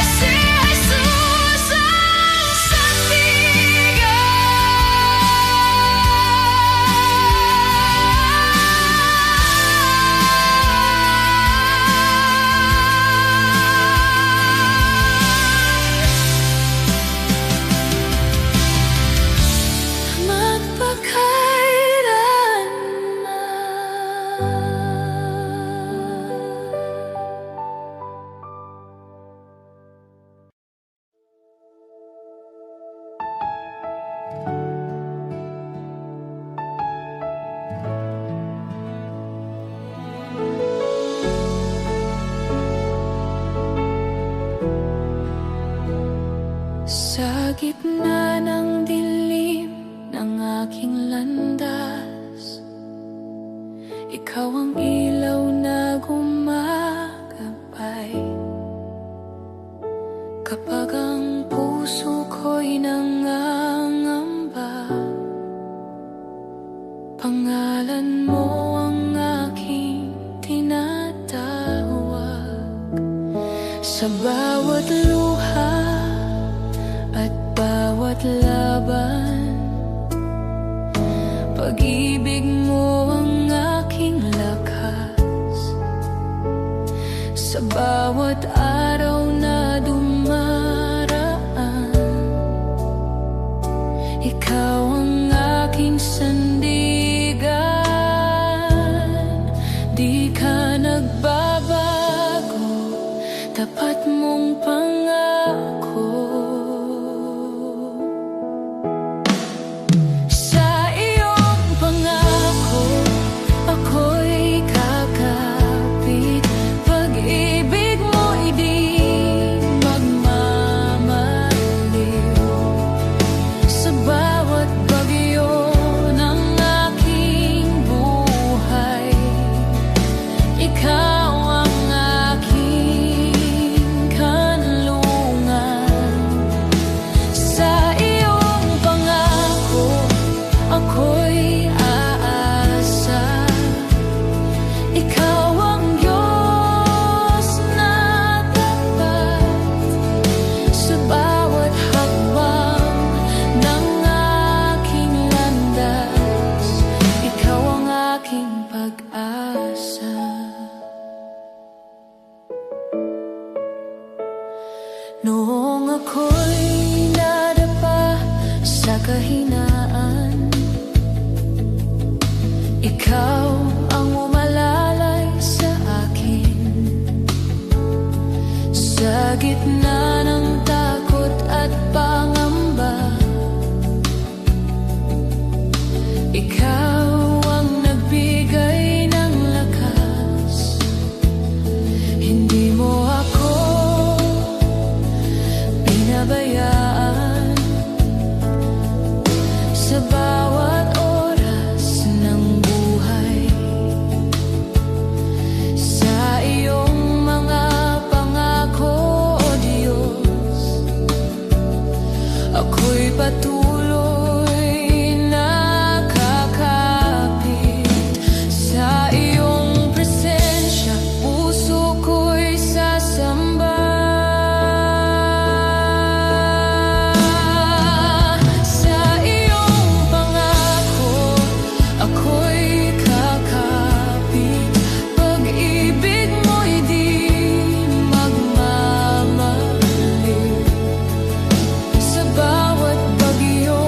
Si Jesus ang sandigan. gitna ng dilim ng aking landas, ikaw ang ilaw na gumagabay. Kapag ang puso ko'y nangangamba, pangalan mo ang aking tinatawag. Sa bawat luha at bawat laban, pag-ibig mo ang aking lakas. Sa bawat araw na dumaraan, ikaw ang aking sandigan. Di ka nagbabago, tapat mong pangako. Sa iyong pangako, ako'y kakapit. Pag-ibig mo'y di magmamaliw. Sa bawat bagyo ng aking buhay, ikaw ang aking kanlungan. Sa iyong pangako, ako'y aasa. Ikaw ang Diyos na tapat. Sa bawat hakbang ng aking landas, ikaw ang aking pag-asa. Noong ako'y nadapa sa kahinaan, ikaw ang umalalay sa akin. Sa gitna ng takot at pangamba, ikaw ang nagbigay ng lakas. Hindi mo ako pinabayaan. Sa bawat oras ng buhay, sa iyong mga pangako, O Diyos, ako'y patuloy nakakapit. Sa iyong presensya, puso ko'y sasamba. Sa iyong pangako, ako'y kakapit. Pag-ibig mo'y di magmamaliw. Sa bawat bagyo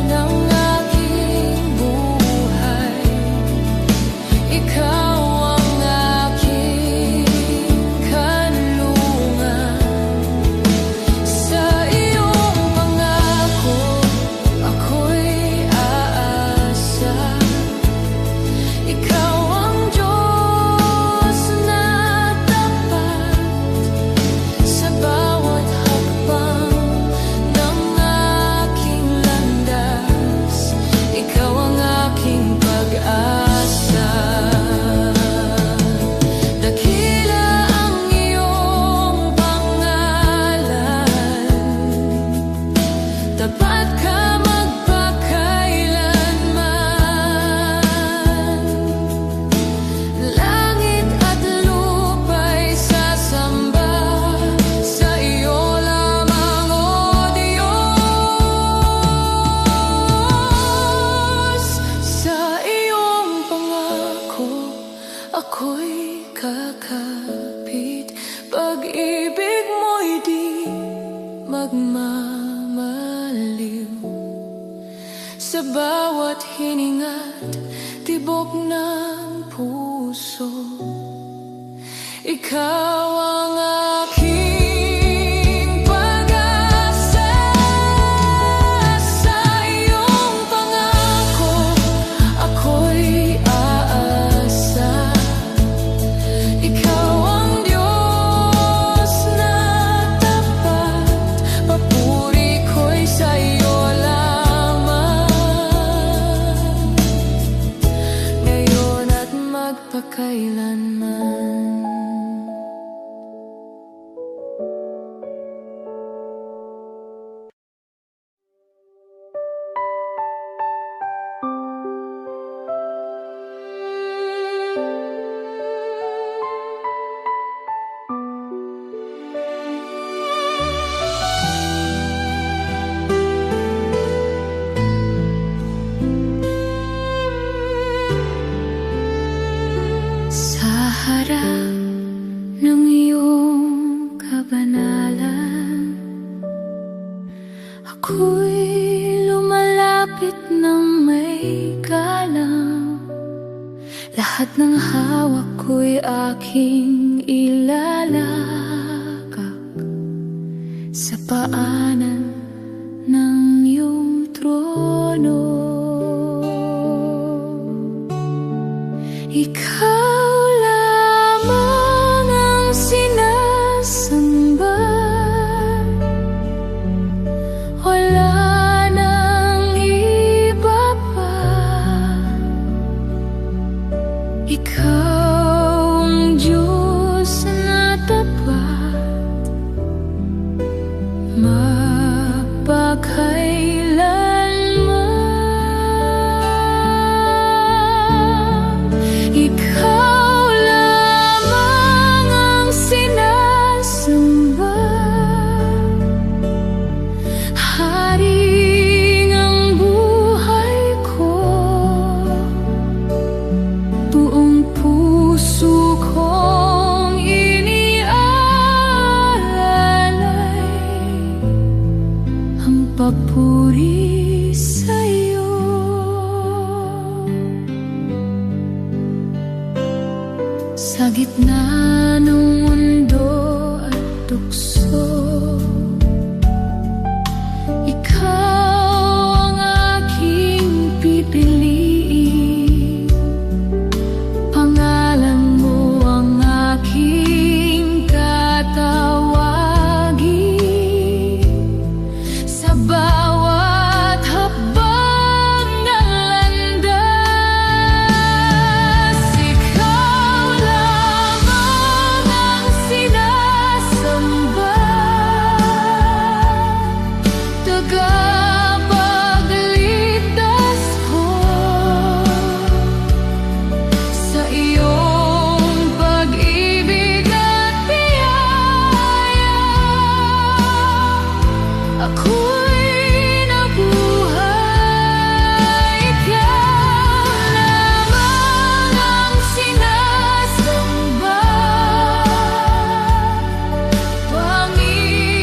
ng aking buhay, ikaw ang aking kanlungan. Sa iyong pangako, ako'y aasa. Ikaw ang Diyos na tapat. Sa bawat hakbang ng aking landas, ikaw ang aking pag-asa. Dakila ang iyong pangalan, tapat ka magpakailanman. Langit at lupa'y sasamba sa iyo lamang, O Diyos. Sa iyong pangako, ako'y kakapit. Pag-ibig mo'y di magmamaliw. Sa bawat hininga't tibok ng puso, ikaw ang aking pag-asa. Sa iyong pangako, ako'y aasa. Ikaw ang Diyos na tapat. Papuri ko'y Ako'y lumalapit ng may galang. Lahat ng hawak ko'y aking ilalagak sa paanan ng iyong trono. Ikaw lamang ang sinasamba, wala nang iba pa. Ikaw ang Diyos na tapat, magpakailanman. Ikaw lamang ang sinasamba, Haring ang buhay ko. Buong puso kong iniaalay ang papuri sa'yo. Sa gitna ng mundo at tukso, ikaw ang aking pipiliin. Pangalan mo ang aking tatawagin sa bawat hakbang ng landas. Ikaw lamang ang sinasamba, tagapagligtas ko. Sa iyong pag-ibig at biyaya, ako'y nabuhay. Ikaw lamang ang sinasamba,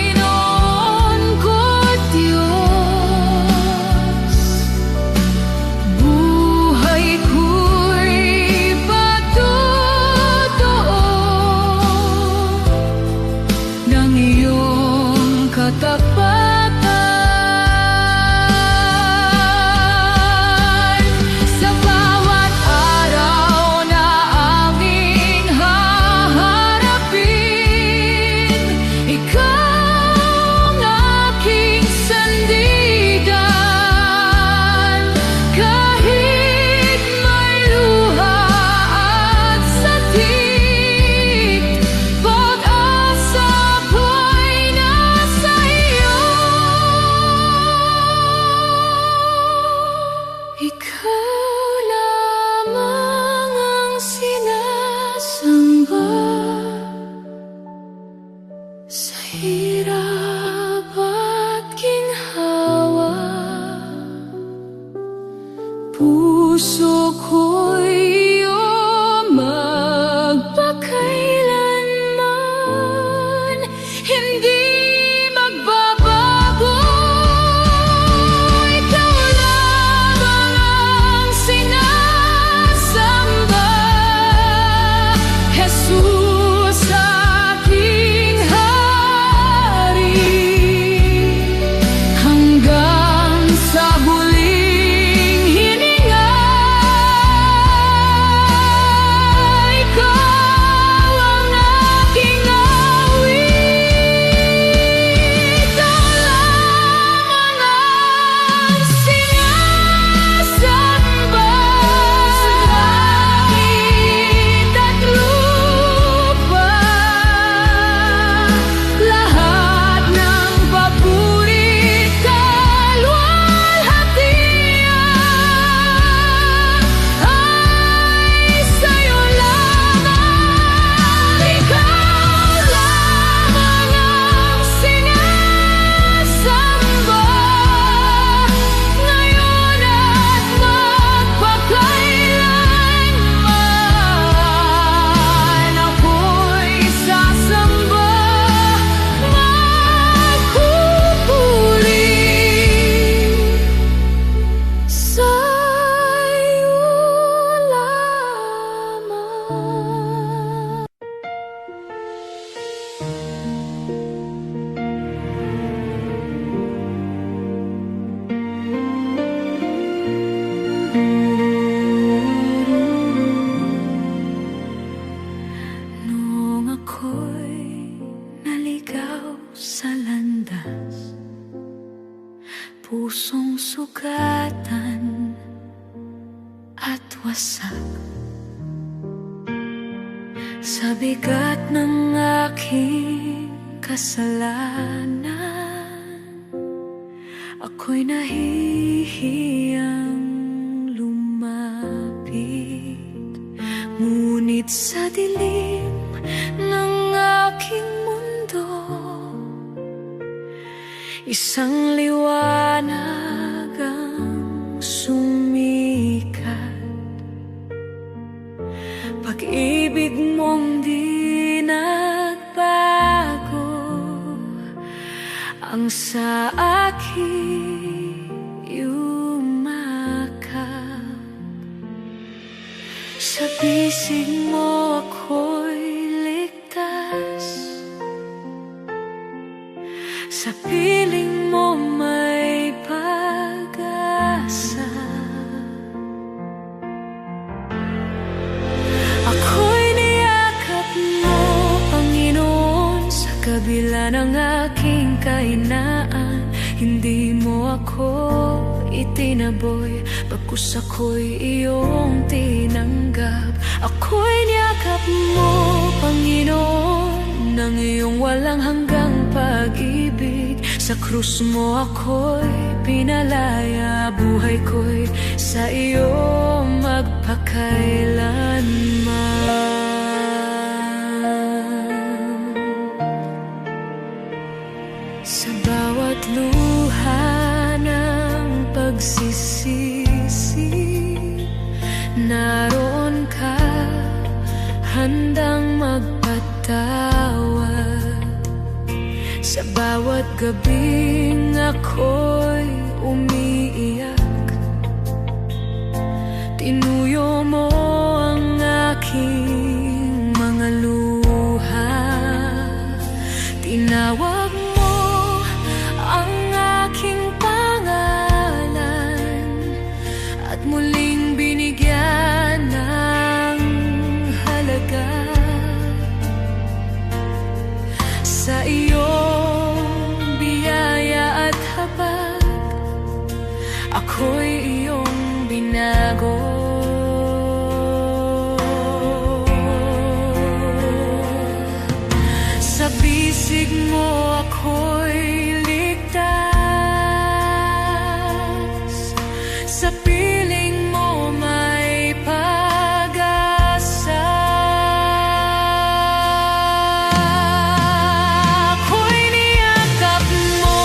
Panginoon ko, Diyos. Buhay ko'y patutuon ng iyong katapatan. Sa bawat araw na aming haharapin, ikaw ang aking sandigan. Kahit may luha at sakit, pag-asa ko'y nasa iyo. Ikaw lamang ang sinasamba, sa hirap at ginhawa. Puso ko'y iyong magpakailanman, hindi magbabago. Ikaw lamang ang sinasamba, Jesus, aking hari. Hanggang sa huling hininga, pusong sugatan at wasak sa bigat ng aking kasalanan. Ako'y nahihiyang lumapit, ngunit sa dilim ng aking mundo, isang liwanag ang sumikat. Pag-ibig mong di nagbago ang sa akin yumakap. Sa bisig mo ako'y ligtas, sa piling mo may pag-asa. Ako'y niyakap mo, Panginoon, sa kabila ng aking kahinaan. Hindi mo ako itinaboy, bagkus ako'y iyong tinanggap. Ako'y niyakap mo, Panginoon, ng iyong walang hanggang pag-ibig. Sa krus mo ako'y pinalaya, buhay ko'y sa iyo magpakailanman. Sa bawat luha ng pagsisisi, naroon ka, handang magpatawad. Sa bawat gabing ako'y umiiyak, tinuyo mo ang aking mga luha. Tinawag mo ang aking pangalan at muling binigyan ng halaga. Sa iyong biyaya at habag, ako'y iyong binago. Sa bisig mo ako'y ligtas, sa piling mo may pag-asa. Ako'y niyakap mo,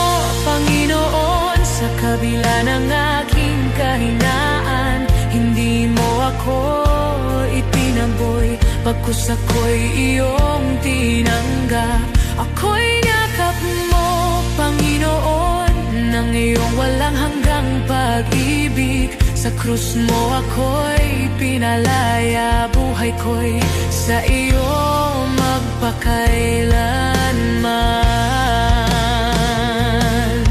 Panginoon, sa kabila ng aking kahinaan. Hindi mo ako itinaboy, bagkus ako'y iyong tinanggap. Ako'y niyakap mo, Panginoon, ng iyong walang hanggang pag-ibig. Sa krus mo ako'y pinalaya, buhay ko'y sa iyo magpakailanman.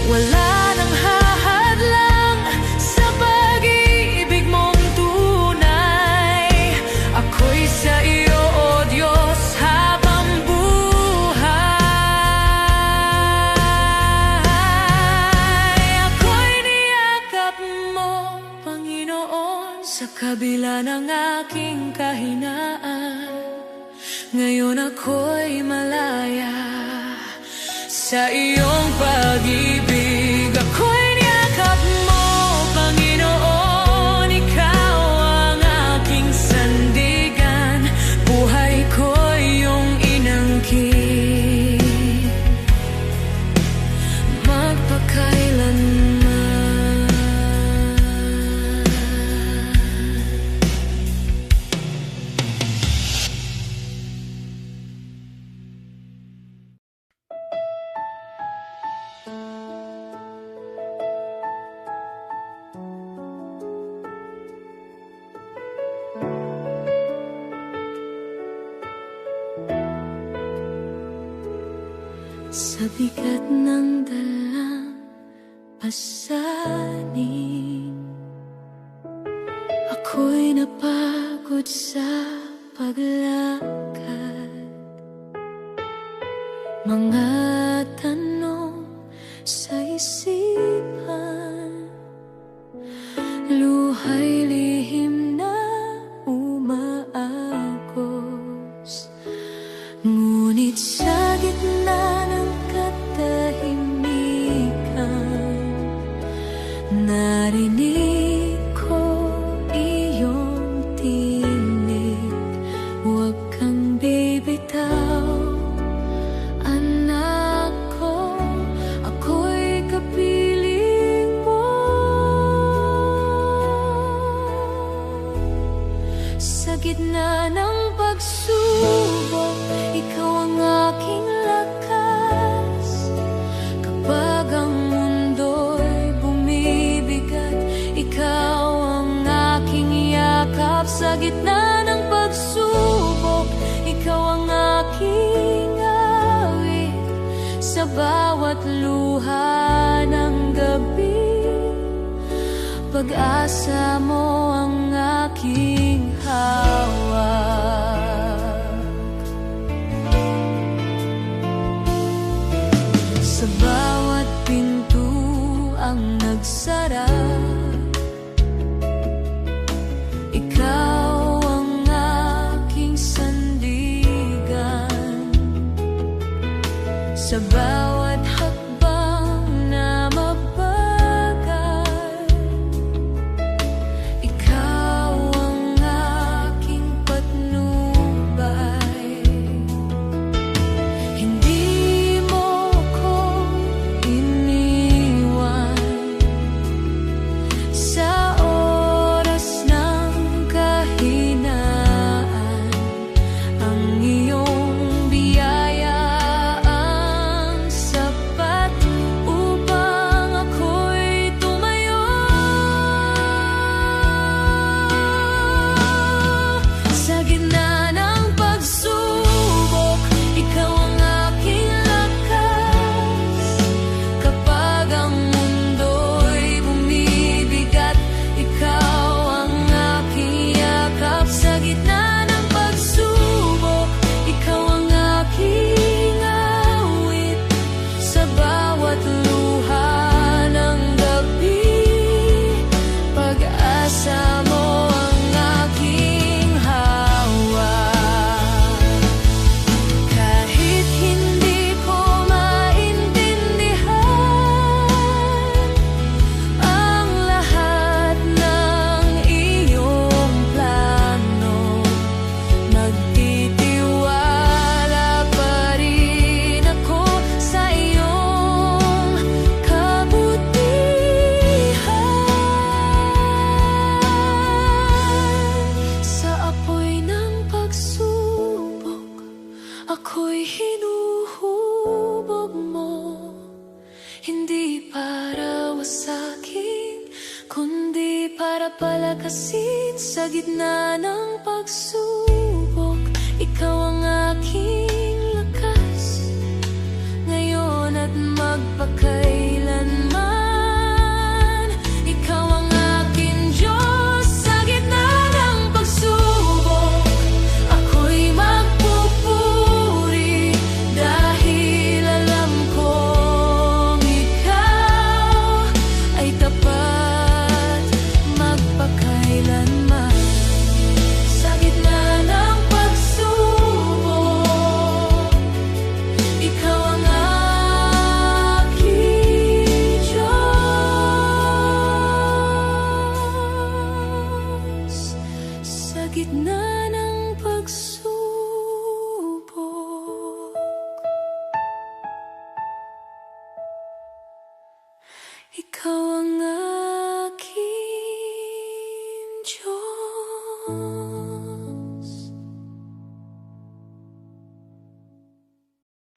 Wala nang hahadlang sa pag-ibig mong tunay. Ako'y sa iyo, O Diyos, habang buhay. Ako'y niyakap mo, Panginoon, sa kabila ng aking kahinaan. Ngayon ako'y malaya sa iyong pag-ibig. Ako'y niyakap mo, Panginoon, ikaw ang aking sandigan. Buhay ko'y iyong inangkin, magpakailanman. Sa bigat ng dalang pasanin, ako'y napagod sa paglakad. Mga tanong sa isip ay lihim na umaagos. Ngunit sa gitna ng katahimikan, narinig ko iyong tinig. Huwag kang bibitaw, anak ko, ako'y kapiling mo. Sa gitna ng pagsubok, ikaw ang aking lakas. Kapag ang mundo'y bumibigat, ikaw ang aking yakap. Sa gitna ng pagsubok, ikaw ang aking awit. Sa bawat luha ng gabi, pag-asa mo ang aking hawak. Sa bawat pintuang nagsara, ikaw ang aking sandigan. Sa bawat hakbang na mabagal, ikaw ang aking patnubay. Hindi mo ko iniwan sa oras ng kahinaan. Ang iyong biyaya ang sapat upang ako'y tumayo. Sa gitna ng pagsubok, ikaw ang aking lakas. Kapag ang mundo'y bumibigat, ikaw ang aking yakap. Sa gitna ng pagsubok, ikaw ang aking awit. Sa bawat luha ng gabi, pag-asa mo ang aking hawak. Kahit hindi ko maintindihan ang lahat ng iyong plano, magtitiwala pa rin ako sa iyong kabutihan. Sa apoy ng pagsubok, ako'y hinuhubog mo. Hindi para wasakin, kundi para palakasin. Sa gitna ng pagsubok, ikaw ang aking lakas. Ngayon at magpakailanman, ikaw ang aking Diyos. Sa gitna ng pagsubok, ako'y magpupuri, dahil alam kong ikaw ay tapat magpakailanman. Sa gitna ng pagsubok, ikaw ang aking Diyos. Sa gitna ng pagsubok, ikaw ang aking Diyos.